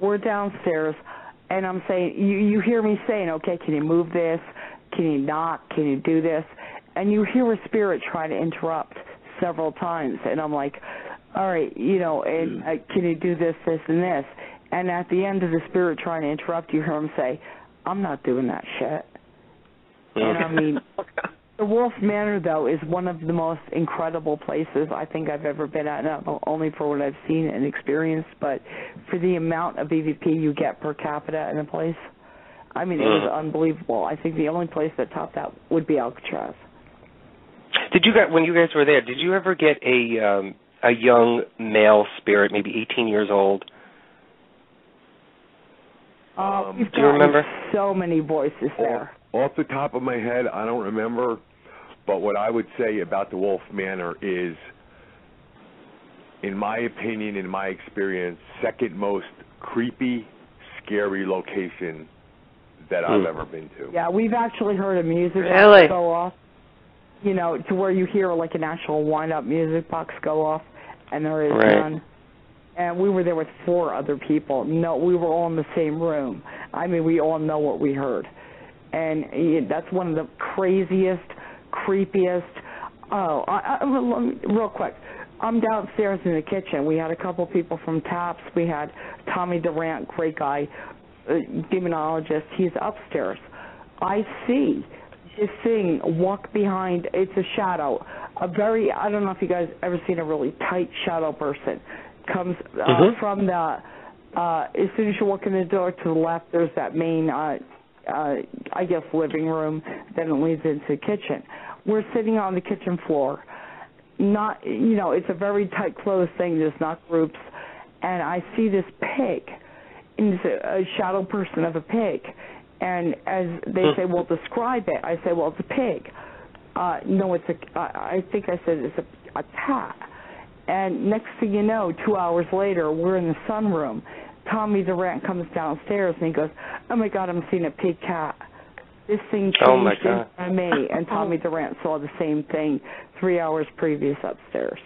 We're downstairs, and I'm saying, you hear me saying, okay, can you move this? Can you not? Can you do this? And you hear a spirit try to interrupt several times, and I'm like, all right, you know, and can you do this, this, and this? And at the end of the spirit trying to interrupt, you hear him say, I'm not doing that shit. And I mean, the Wolf Manor, though, is one of the most incredible places I think I've ever been at, not only for what I've seen and experienced, but for the amount of EVP you get per capita in a place. I mean, it was unbelievable. I think the only place that topped that would be Alcatraz. Did you guys, when you guys were there, did you ever get a young male spirit, maybe 18 years old? We've do you remember? So many voices there. Off the top of my head, I don't remember, but what I would say about the Wolf Manor is, in my opinion, in my experience, second most creepy, scary location that I've ever been to. Yeah, we've actually heard a music box go off, you know, to where you hear like an actual wind-up music box go off, and there is none. And we were there with 4 other people. No, we were all in the same room. I mean, we all know what we heard. And that's one of the craziest, creepiest. Real quick, I'm downstairs in the kitchen. We had a couple people from TAPS. We had Tommy Durant, great guy, demonologist. He's upstairs. I see this thing walk behind. It's a shadow. I don't know if you guys ever seen a really tight shadow person. Comes from the, as soon as you walk in the door to the left, there's that main, I guess, living room. Then it leads into the kitchen. We're sitting on the kitchen floor. Not, you know, it's a very tight closed thing. There's not groups. And I see this pig. And it's a shadow person of a pig. And as they say, well, describe it. I say, well, it's a pig. No, I think I said it's a cat. And next thing you know, 2 hours later, we're in the sunroom. Tommy Durant comes downstairs and he goes, oh my God, I'm seeing a pig cat. This thing changed into me. And Tommy Durant saw the same thing 3 hours previous upstairs.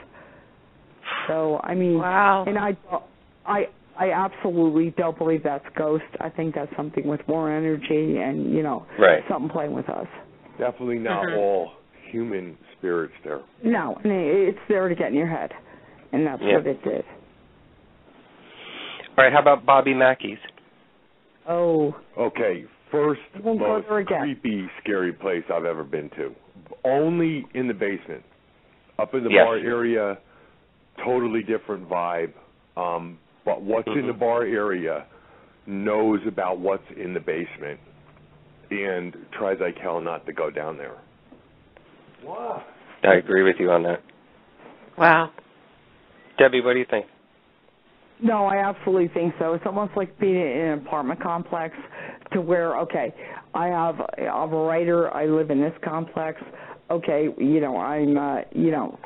So, I mean, and I absolutely don't believe that's ghost. I think that's something with more energy and, you know, something playing with us. Definitely not all human spirits there. No, it's there to get in your head. And that's what it did. All right, how about Bobby Mackey's? Oh. Okay, first Won't go most there again. creepy, scary place I've ever been to. Only in the basement. Up in the Yes. bar area, totally different vibe. But what's in the bar area knows about what's in the basement and tries like hell not to go down there. Wow. I agree with you on that. Wow. Debbie, what do you think? No, I absolutely think so. It's almost like being in an apartment complex to where, okay, I'm a writer, I live in this complex, okay, I'm,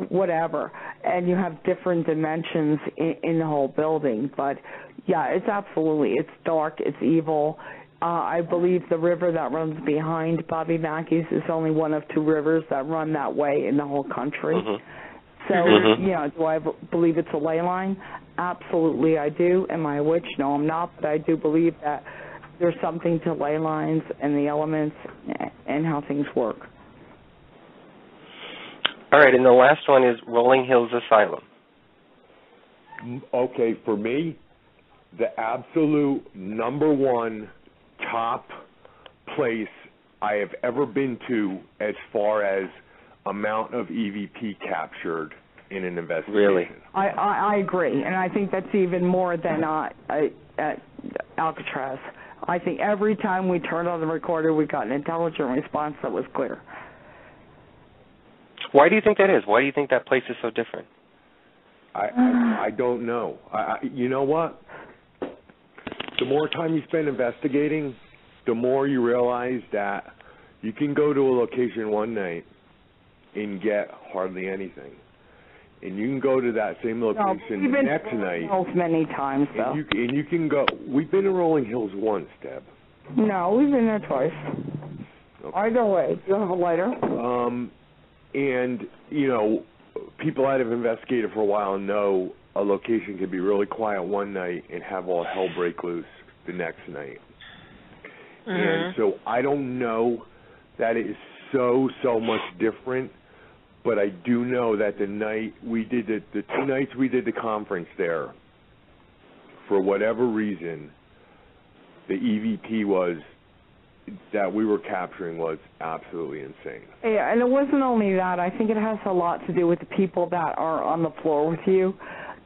whatever. And you have different dimensions in the whole building. But, yeah, it's dark, it's evil. I believe the river that runs behind Bobby Mackey's is only one of 2 rivers that run that way in the whole country. So, do I believe it's a ley line? Absolutely I do. Am I a witch? No, I'm not, but I do believe that there's something to ley lines and the elements and how things work. All right, and the last one is Rolling Hills Asylum. Okay, for me, the absolute number one top place I have ever been to as far as amount of EVP captured in an investigation. Really? I agree, and I think that's even more than at Alcatraz. I think every time we turned on the recorder, we got an intelligent response that was clear. Why do you think that is? Why do you think that place is so different? I don't know. You know what? The more time you spend investigating, the more you realize that you can go to a location one night and get hardly anything. And you can go to that same location the next night. Many times, though. And you can go. We've been to Rolling Hills once, Deb. No, we've been there twice. Okay. Either way, do you have a lighter? And, people that have investigated for a while know a location can be really quiet one night and have all hell break loose the next night. And so I don't know that it is so much different, but I do know that the night we did the 2 nights we did the conference there, for whatever reason, the EVP that we were capturing was absolutely insane. Yeah, and it wasn't only that. I think it has a lot to do with the people that are on the floor with you,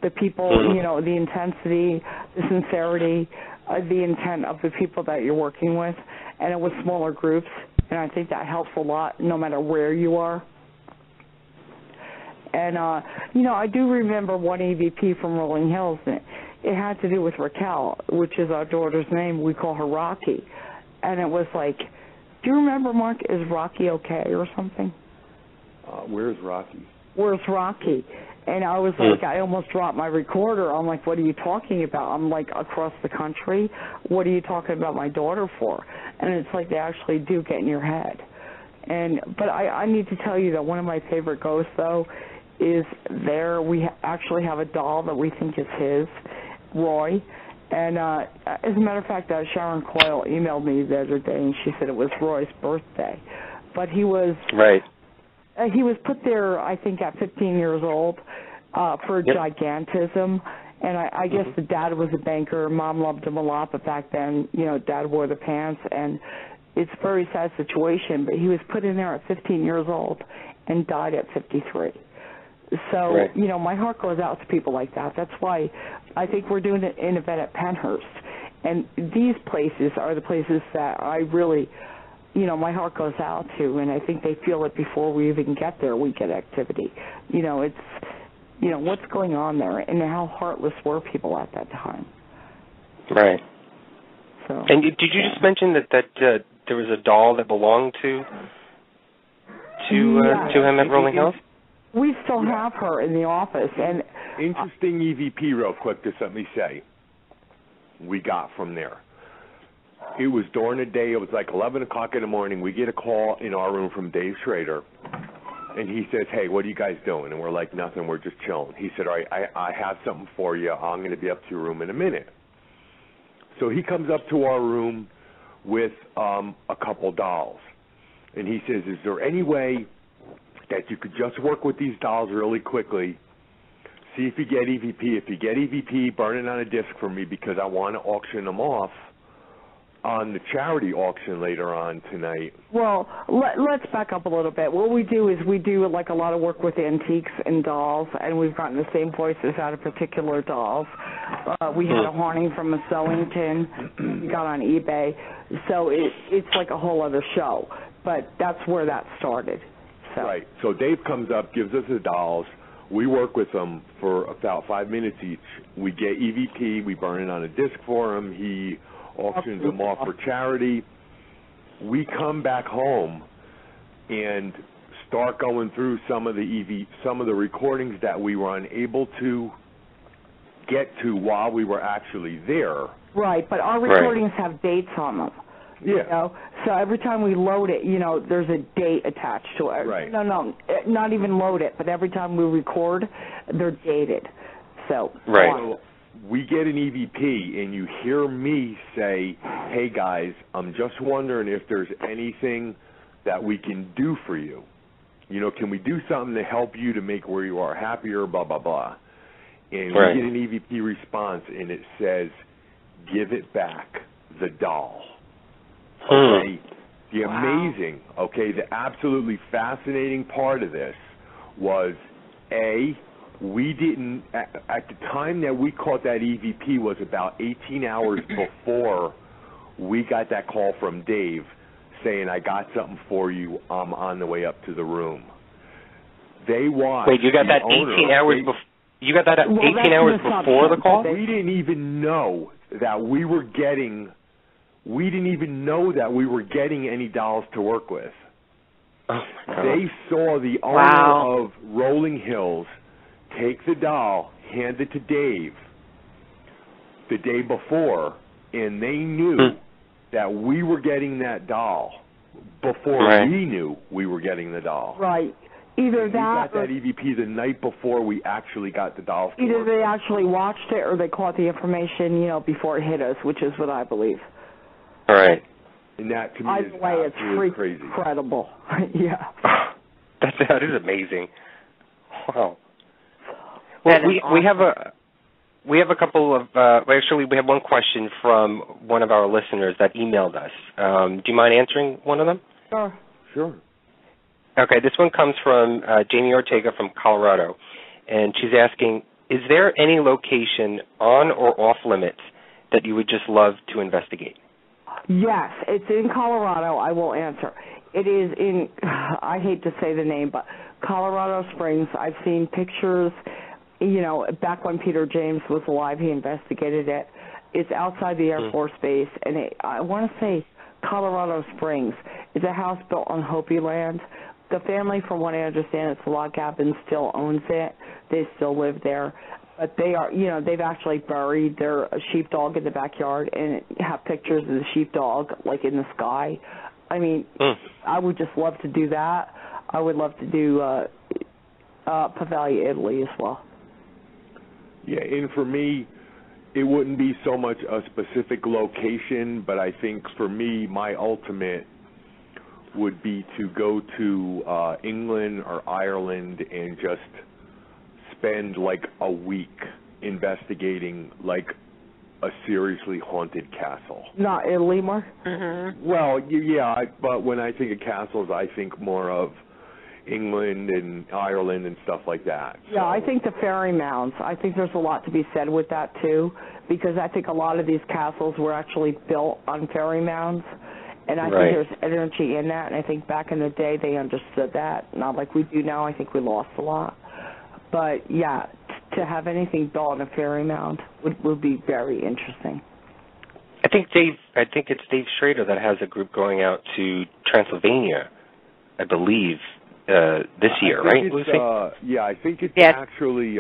the people, the intensity, the sincerity, the intent of the people that you're working with, and it was smaller groups, and I think that helps a lot no matter where you are. And, I do remember one EVP from Rolling Hills, and it had to do with Raquel, which is our daughter's name. We call her Rocky. And it was like, do you remember, Mark, is Rocky okay or something? Where's Rocky? Where's Rocky? And I was like, I almost dropped my recorder. I'm like, what are you talking about? I'm like, across the country? What are you talking about my daughter for? And it's like they actually do get in your head. But I need to tell you that one of my favorite ghosts, though, is there. We actually have a doll that we think is his, Roy. And as a matter of fact, Sharon Coyle emailed me the other day, and she said it was Roy's birthday. But he was he was put there, I think, at 15 years old for gigantism. And I guess the dad was a banker. Mom loved him a lot, but back then, Dad wore the pants. And it's a very sad situation. But he was put in there at 15 years old and died at 53. So, my heart goes out to people like that. That's why I think we're doing an event at Penhurst. And these places are the places that I really, my heart goes out to. And I think they feel it before we even get there, we get activity. It's, what's going on there and how heartless were people at that time. Right. So. And did you just mention that there was a doll that belonged to him at Rolling Hills? We still have her in the office. And interesting EVP, real quick, to something say we got from there. It was during the day. It was like 11 o'clock in the morning. We get a call in our room from Dave Schrader, and he says, hey, what are you guys doing? And we're like, nothing, we're just chilling. He said, all right, I have something for you. I'm going to be up to your room in a minute. So he comes up to our room with a couple dolls, and he says, is there any way that you could just work with these dolls really quickly, see if you get EVP. If you get EVP, burn it on a disc for me because I want to auction them off on the charity auction later on tonight. Well, let's back up a little bit. What we do is we do like a lot of work with antiques and dolls, and we've gotten the same voices out of particular dolls. We had a haunting from a sewing tin we got on eBay, so it's like a whole other show. But that's where that started. So. Right. So Dave comes up, gives us the dolls. We work with them for about 5 minutes each. We get EVP. We burn it on a disc for him. He auctions them off for charity. We come back home and start going through some of the recordings that we were unable to get to while we were actually there. Right, but our recordings have dates on them. Yeah. You know? So every time we load it, you know, there's a date attached to it. Right. No, not even load it, but every time we record, they're dated. So. Right. We get an EVP, and you hear me say, hey, guys, I'm just wondering if there's anything that we can do for you. You know, can we do something to help you to make where you are happier, blah, blah, blah. And we get an EVP response, and it says, give it back, the doll. Okay? The amazing, the absolutely fascinating part of this was, we didn't, at the time that we caught that EVP was about 18 hours before we got that call from Dave saying, I got something for you, I'm on the way up to the room. They watched. Wait, you got that 18 hours before? You got that 18 hours before the call? We didn't even know that we were getting any dolls to work with. Oh, my God. They saw the owner of Rolling Hills take the doll, hand it to Dave the day before, and they knew that we were getting that doll before we knew we were getting the doll. Right. Either we that got that EVP the night before we actually got the dolls. Either they actually watched it or they caught the information, you know, before it hit us, which is what I believe. All right. And that to me is absolutely crazy. Incredible. Yeah. That is amazing. Wow. Well, we have a couple of actually we have one question from one of our listeners that emailed us. Do you mind answering one of them? Sure. Okay, this one comes from Jamie Ortega from Colorado, and she's asking, is there any location on or off limits that you would just love to investigate? Yes, it's in Colorado. I will answer. It is in, I hate to say the name, but Colorado Springs. I've seen pictures, you know, back when Peter James was alive, he investigated it. It's outside the Air Force Base, and I want to say Colorado Springs. It's a house built on Hopi land. The family, from what I understand, it's a log cabin, still owns it. They still live there. But they are, you know, they've actually buried their sheepdog in the backyard and have pictures of the sheepdog, like, in the sky. I mean, I would just love to do that. I would love to do Pavaglia, Italy as well. Yeah, and for me, it wouldn't be so much a specific location, but I think for me, my ultimate would be to go to England or Ireland and just spend like a week investigating like a seriously haunted castle. Not Italy, Mark? Well, yeah, but when I think of castles, I think more of England and Ireland and stuff like that. Yeah, I think the fairy mounds. I think there's a lot to be said with that too, because I think a lot of these castles were actually built on fairy mounds. And I think there's energy in that, and I think back in the day they understood that, not like we do now. I think we lost a lot. But, yeah, to have anything built on a fairy mound would be very interesting. I think it's Dave Schrader that has a group going out to Transylvania, I believe, this year, right, Lucy? Yeah, I think it's actually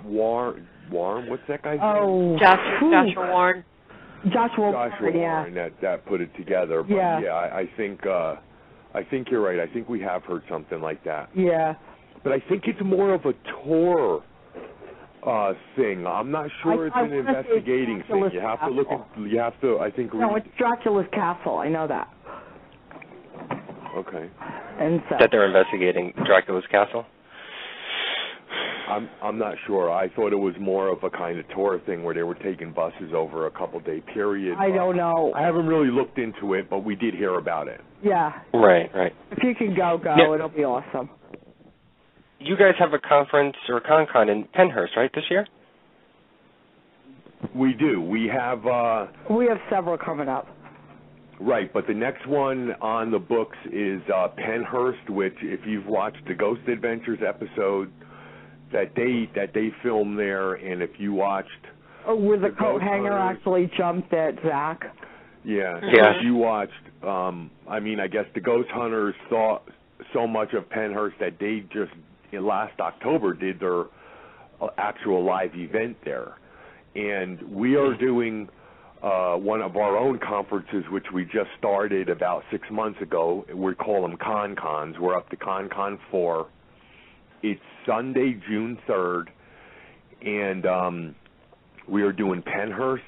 Warren. What's that guy's name? Joshua Warren. Joshua Warren, that put it together. But I think you're right. I think we have heard something like that. Yeah. But I think it's more of a tour thing. I'm not sure it's an investigating thing. You have to look at. You have to. I think. No, it's Dracula's castle. I know that. Okay. And so that they're investigating Dracula's castle. I'm not sure. I thought it was more of a kind of tour thing where they were taking buses over a couple-day period. I don't know. I haven't really looked into it, but we did hear about it. Yeah. Right. If you can go, Yeah. it'll be awesome. You guys have a conference or a con in Pennhurst, right, this year? We do. We have several coming up. Right, but the next one on the books is Pennhurst, which if you've watched the Ghost Adventures episode that they filmed there, and if you watched where the coat hanger actually jumped at Zach. Yeah. Yeah. If you watched, I guess the Ghost Hunters saw so much of Pennhurst that they just last October did their actual live event there, and we are doing one of our own conferences, which we just started about 6 months ago. We call them Con-Cons. We're up to Con-Con 4. It's Sunday, June 3rd, and we are doing Pennhurst.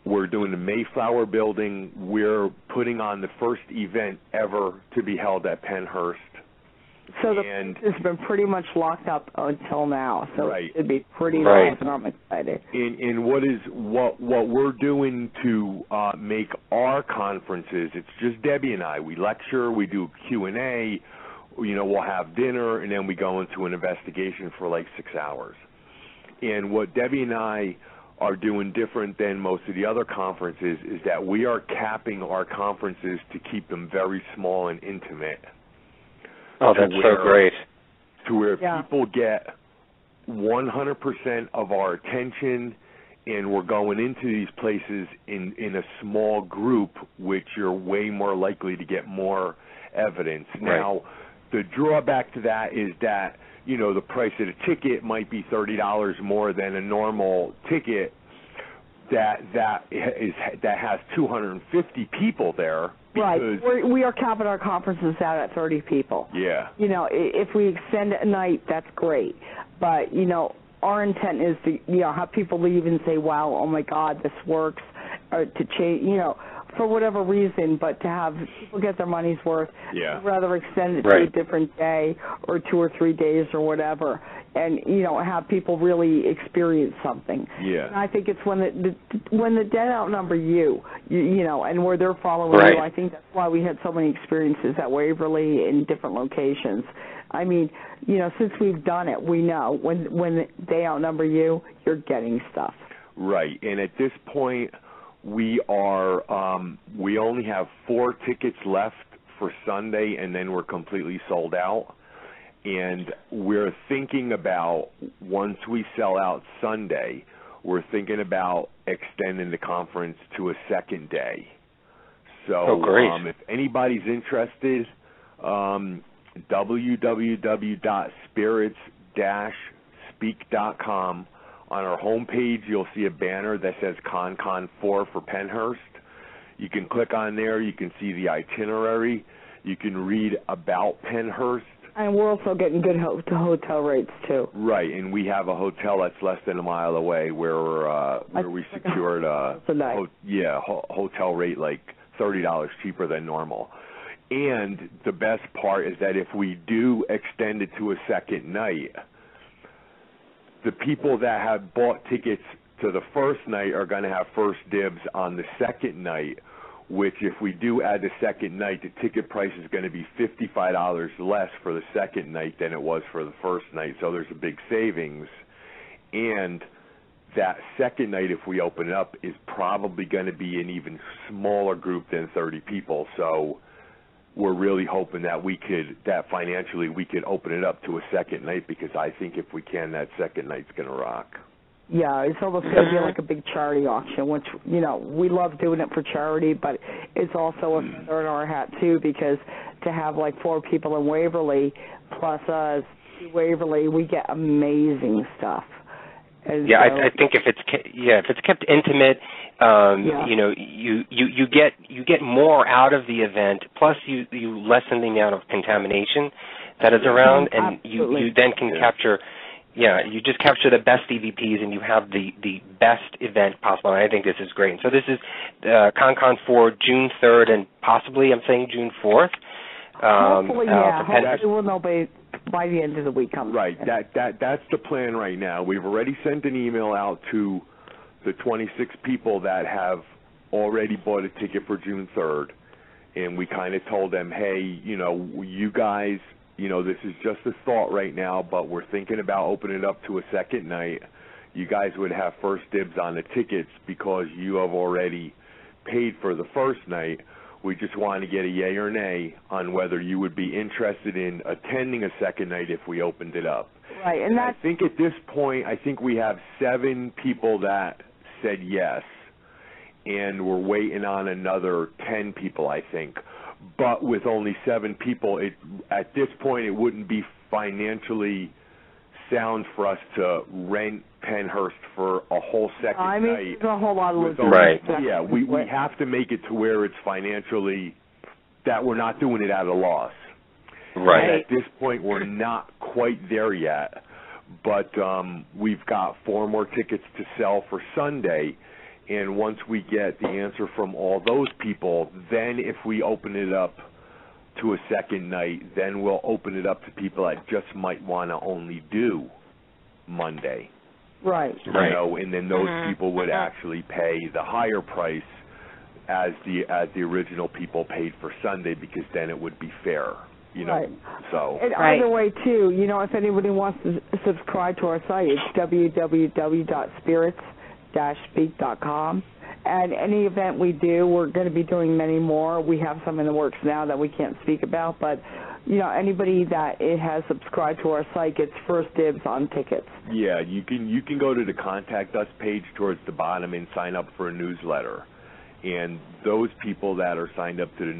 We're doing the Mayflower Building. We're putting on the first event ever to be held at Pennhurst. So the place has been pretty much locked up until now, so right. it should be pretty nice, and I'm excited. And what we're doing to make our conferences, it's just Debbie and I. We lecture, we do Q&A, we'll have dinner, and then we go into an investigation for like 6 hours. And what Debbie and I are doing different than most of the other conferences is that we are capping our conferences to keep them very small and intimate. Oh, that's so great. To where people get 100% of our attention, and we're going into these places in a small group, which you're way more likely to get more evidence. Right. Now, the drawback to that is that, the price of the ticket might be $30 more than a normal ticket that has 250 people there. Right. We are capping our conferences out at 30 people. Yeah. If we extend a night, that's great. But, our intent is to, have people leave and say, wow, oh, my God, this works, or to change, for whatever reason, but to have people get their money's worth, rather extend it to a different day or 2 or 3 days or whatever, and, have people really experience something. Yeah. And I think it's when the dead outnumber you, and where they're following you, I think that's why we had so many experiences at Waverly in different locations. I mean, since we've done it, we know when they outnumber you, you're getting stuff. Right, and at this point, we only have 4 tickets left for Sunday, and then we're completely sold out. And we're thinking about, once we sell out Sunday, we're thinking about extending the conference to a second day. So if anybody's interested, www.spirits-speak.com. On our homepage, you'll see a banner that says Con-Con 4 for Pennhurst. You can click on there. You can see the itinerary. You can read about Pennhurst. And we're also getting good hotel rates, too. Right, and we have a hotel that's less than a mile away where we secured a hotel rate like $30 cheaper than normal. And the best part is that if we do extend it to a second night, the people that have bought tickets to the first night are going to have first dibs on the second night, which if we do add the second night, the ticket price is going to be $55 less for the second night than it was for the first night. So there's a big savings. And that second night, if we open it up, is probably going to be an even smaller group than 30 people. So we're really hoping that financially we could open it up to a second night, because I think if we can, that second night's going to rock. Yeah, it's almost going to be like a big charity auction, which, we love doing it for charity, but it's also a feather in our hat, too, because to have like 4 people in Waverly plus us, Waverly, we get amazing stuff. And I think if it's kept intimate, you get more out of the event. Plus, you lessen the amount of contamination that is around, and you then can capture. Yeah, you just capture the best EVPs, and you have the best event possible. And I think this is great. And so this is Con-Con 4, June 3rd, and possibly I'm saying June 4th. Hopefully, yeah. Hopefully we'll know by the end of the week. Right. That's the plan right now. We've already sent an email out to the 26 people that have already bought a ticket for June 3rd, and we kind of told them, hey, you guys, this is just a thought right now, but we're thinking about opening it up to a second night. You guys would have first dibs on the tickets because you have already paid for the first night. We just want to get a yay or nay on whether you would be interested in attending a second night if we opened it up. Right, and I think at this point, we have 7 people that said yes, and we're waiting on another 10 people, I think. But with only 7 people, at this point, it wouldn't be financially sound for us to rent Pennhurst for a whole second night. There's a whole lot of logistics. Right. Yeah, we have to make it to where it's financially that we're not doing it at a loss. Right. And at this point, we're not quite there yet, but we've got 4 more tickets to sell for Sunday, and once we get the answer from all those people, then if we open it up to a second night, then we'll open it up to people that just might want to only do Monday. Right. And then those people would actually pay the higher price as the original people paid for Sunday, because then it would be fair. Right. So. And either way, too, if anybody wants to subscribe to our site, it's www.spirits-speak.com. And any event we do, we're going to be doing many more. We have some in the works now that we can't speak about, but anybody that has subscribed to our site gets first dibs on tickets. Yeah, you can go to the Contact Us page towards the bottom and sign up for a newsletter. And those people that are signed up to the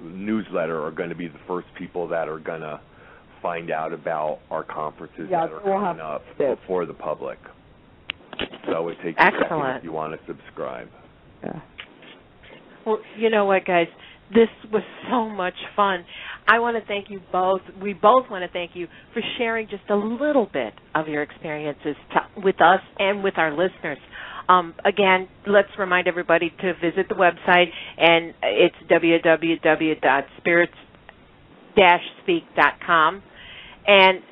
newsletter are going to be the first people that are going to find out about our conferences that are coming up before the public. So it takes a second if you want to subscribe. Yeah. Well, you know what, guys? This was so much fun. I want to thank you both. We both want to thank you for sharing just a little bit of your experiences with us and with our listeners. Again, let's remind everybody to visit the website, and it's www.spirits-speak.com. And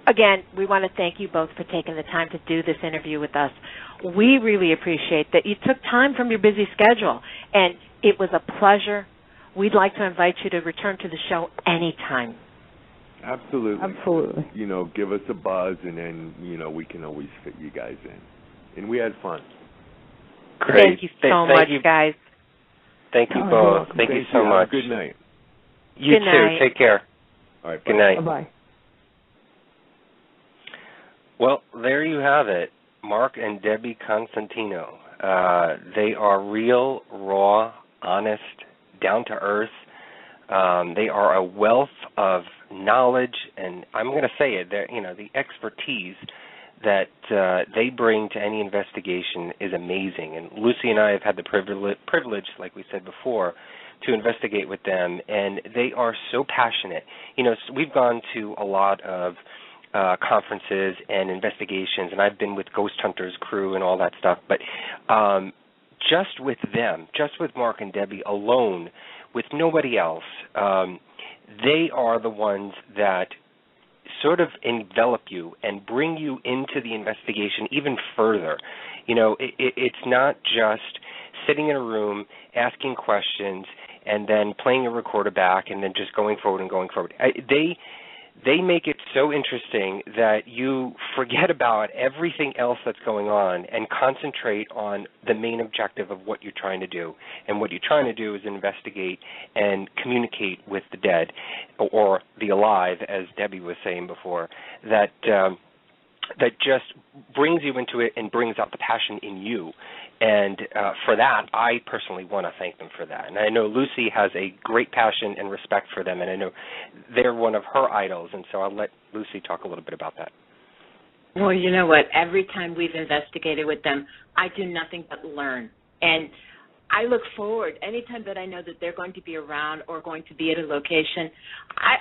again, we want to thank you both for taking the time to do this interview with us. We really appreciate that you took time from your busy schedule, and it was a pleasure. We'd like to invite you to return to the show anytime. Absolutely. Absolutely. Give us a buzz, and then, we can always fit you guys in. And we had fun. Great. Thank you so much, guys. Thank you both. Thank you so much. Good night. You too. Take care. All right. Good night. Bye-bye. Well, there you have it. Mark and Debby Constantino. They are real, raw, honest, down-to-earth. They are a wealth of knowledge, and I'm going to say it, the expertise that they bring to any investigation is amazing. And Luci and I have had the privilege, like we said before, to investigate with them, and they are so passionate. We've gone to a lot of conferences and investigations, and I've been with Ghost Hunters crew and all that stuff, but just with them, just with Mark and Debby alone, with nobody else, they are the ones that sort of envelop you and bring you into the investigation even further. It's not just sitting in a room asking questions and then playing a recorder back and then just going forward and going forward. They make it so interesting that you forget about everything else that's going on and concentrate on the main objective of what you're trying to do. And what you're trying to do is investigate and communicate with the dead or the alive, as Debby was saying before, that just brings you into it and brings out the passion in you. And for that, I personally want to thank them for that. And I know Luci has a great passion and respect for them, and I know they're one of her idols, and so I'll let Luci talk a little bit about that. Well, you know what? Every time we've investigated with them, I do nothing but learn. And I look forward, anytime that I know that they're going to be around or going to be at a location,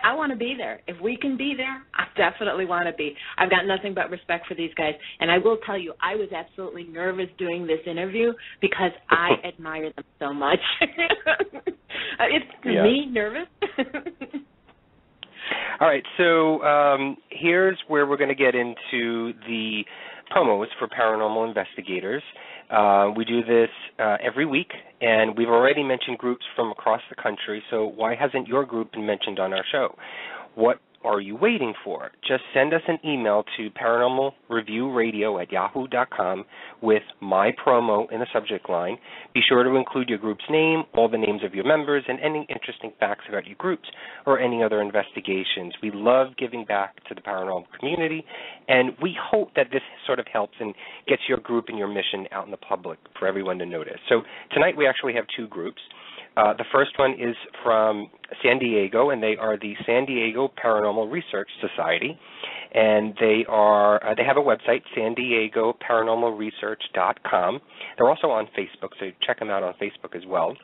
I want to be there. If we can be there, definitely want to be. I've got nothing but respect for these guys. And I will tell you, I was absolutely nervous doing this interview because I admire them so much. It's me nervous. All right, so here's where we're going to get into the promos for paranormal investigators. We do this every week, and we've already mentioned groups from across the country, so why hasn't your group been mentioned on our show? What are you waiting for? Just send us an email to paranormalreviewradio@yahoo.com with my promo in the subject line. Be sure to include your group's name, all the names of your members, and any interesting facts about your groups or any other investigations. We love giving back to the paranormal community, and we hope that this sort of helps and gets your group and your mission out in the public for everyone to notice. So tonight we actually have two groups. The first one is from San Diego, and they are the San Diego Paranormal Research Society, and they have a website, SanDiegoParanormalResearch.com. They're also on Facebook, so check them out on Facebook as well.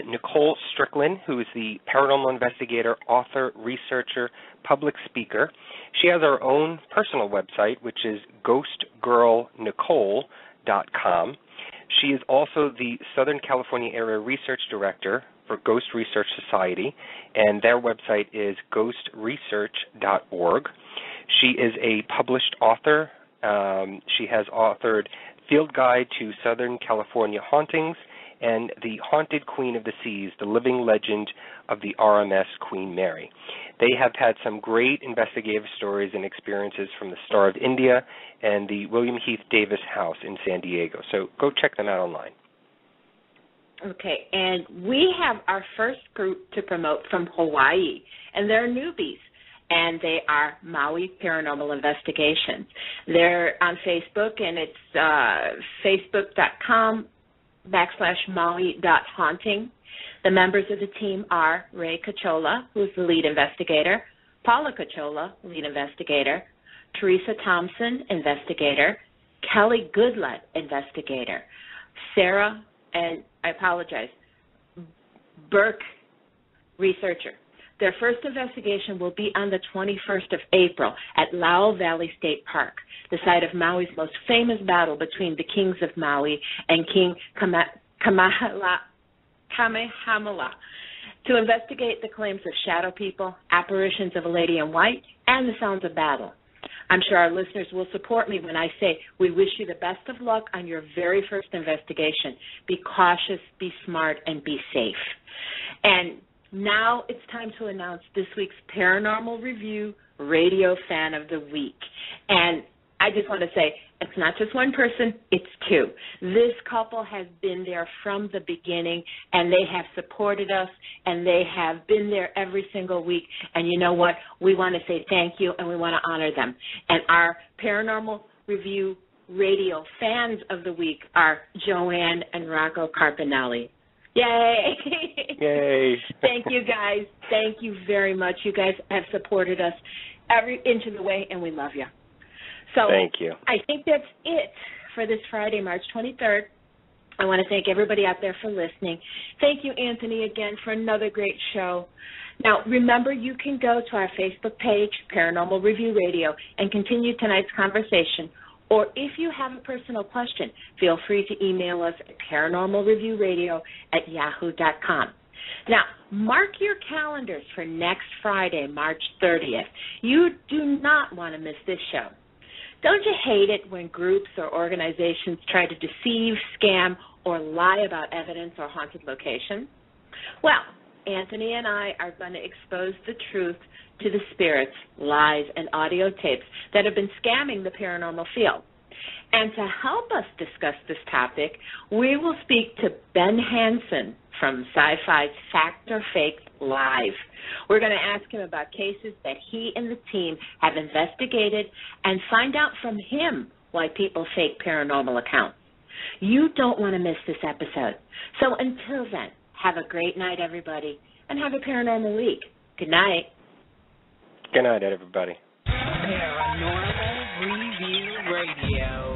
Nicole Strickland, who is the paranormal investigator, author, researcher, public speaker. She has her own personal website, which is GhostGirlNicole.com. She is also the Southern California Area Research Director for Ghost Research Society, and their website is ghostresearch.org. She is a published author. She has authored Field Guide to Southern California Hauntings and The Haunted Queen of the Seas, The Living Legend of the RMS Queen Mary. They have had some great investigative stories and experiences from the Star of India and the William Heath Davis House in San Diego. So go check them out online. Okay, and we have our first group to promote from Hawaii, and they're newbies, and they are Maui Paranormal Investigations. They're on Facebook, and it's facebook.com/Maui.haunting. The members of the team are Ray Cachola, who's the lead investigator, Paula Cachola, lead investigator, Teresa Thompson, investigator, Kelly Goodlett, investigator, Sarah, and I apologize, Burke, researcher. Their first investigation will be on the 21st of April at Lau Valley State Park, the site of Maui's most famous battle between the kings of Maui and King Kamehameha, to investigate the claims of shadow people, apparitions of a lady in white, and the sounds of battle. I'm sure our listeners will support me when I say we wish you the best of luck on your very first investigation. Be cautious, be smart, and be safe. And now it's time to announce this week's Paranormal Review Radio Fan of the Week. And I just want to say, it's not just one person, it's two. This couple has been there from the beginning, and they have supported us, and they have been there every single week. And you know what? We want to say thank you, and we want to honor them. And our Paranormal Review Radio Fans of the Week are Joanne and Rocco Carpinelli. Yay! Yay! Thank you, guys. Thank you very much. You guys have supported us every inch of the way, and we love you. So thank you. I think that's it for this Friday, March 23rd. I want to thank everybody out there for listening. Thank you, Anthony, again, for another great show. Now, remember, you can go to our Facebook page, Paranormal Review Radio, and continue tonight's conversation. Or if you have a personal question, feel free to email us at paranormalreviewradio@yahoo.com. Now, mark your calendars for next Friday, March 30th. You do not want to miss this show. Don't you hate it when groups or organizations try to deceive, scam, or lie about evidence or haunted locations? Well, Anthony and I are going to expose the truth to the spirits, lies, and audio tapes that have been scamming the paranormal field. And to help us discuss this topic, we will speak to Ben Hansen from Sci-Fi's Fact or Fake Live. We're going to ask him about cases that he and the team have investigated and find out from him why people fake paranormal accounts. You don't want to miss this episode. So until then, have a great night, everybody, and have a paranormal week. Good night. Good night, everybody. Paranormal Review Radio.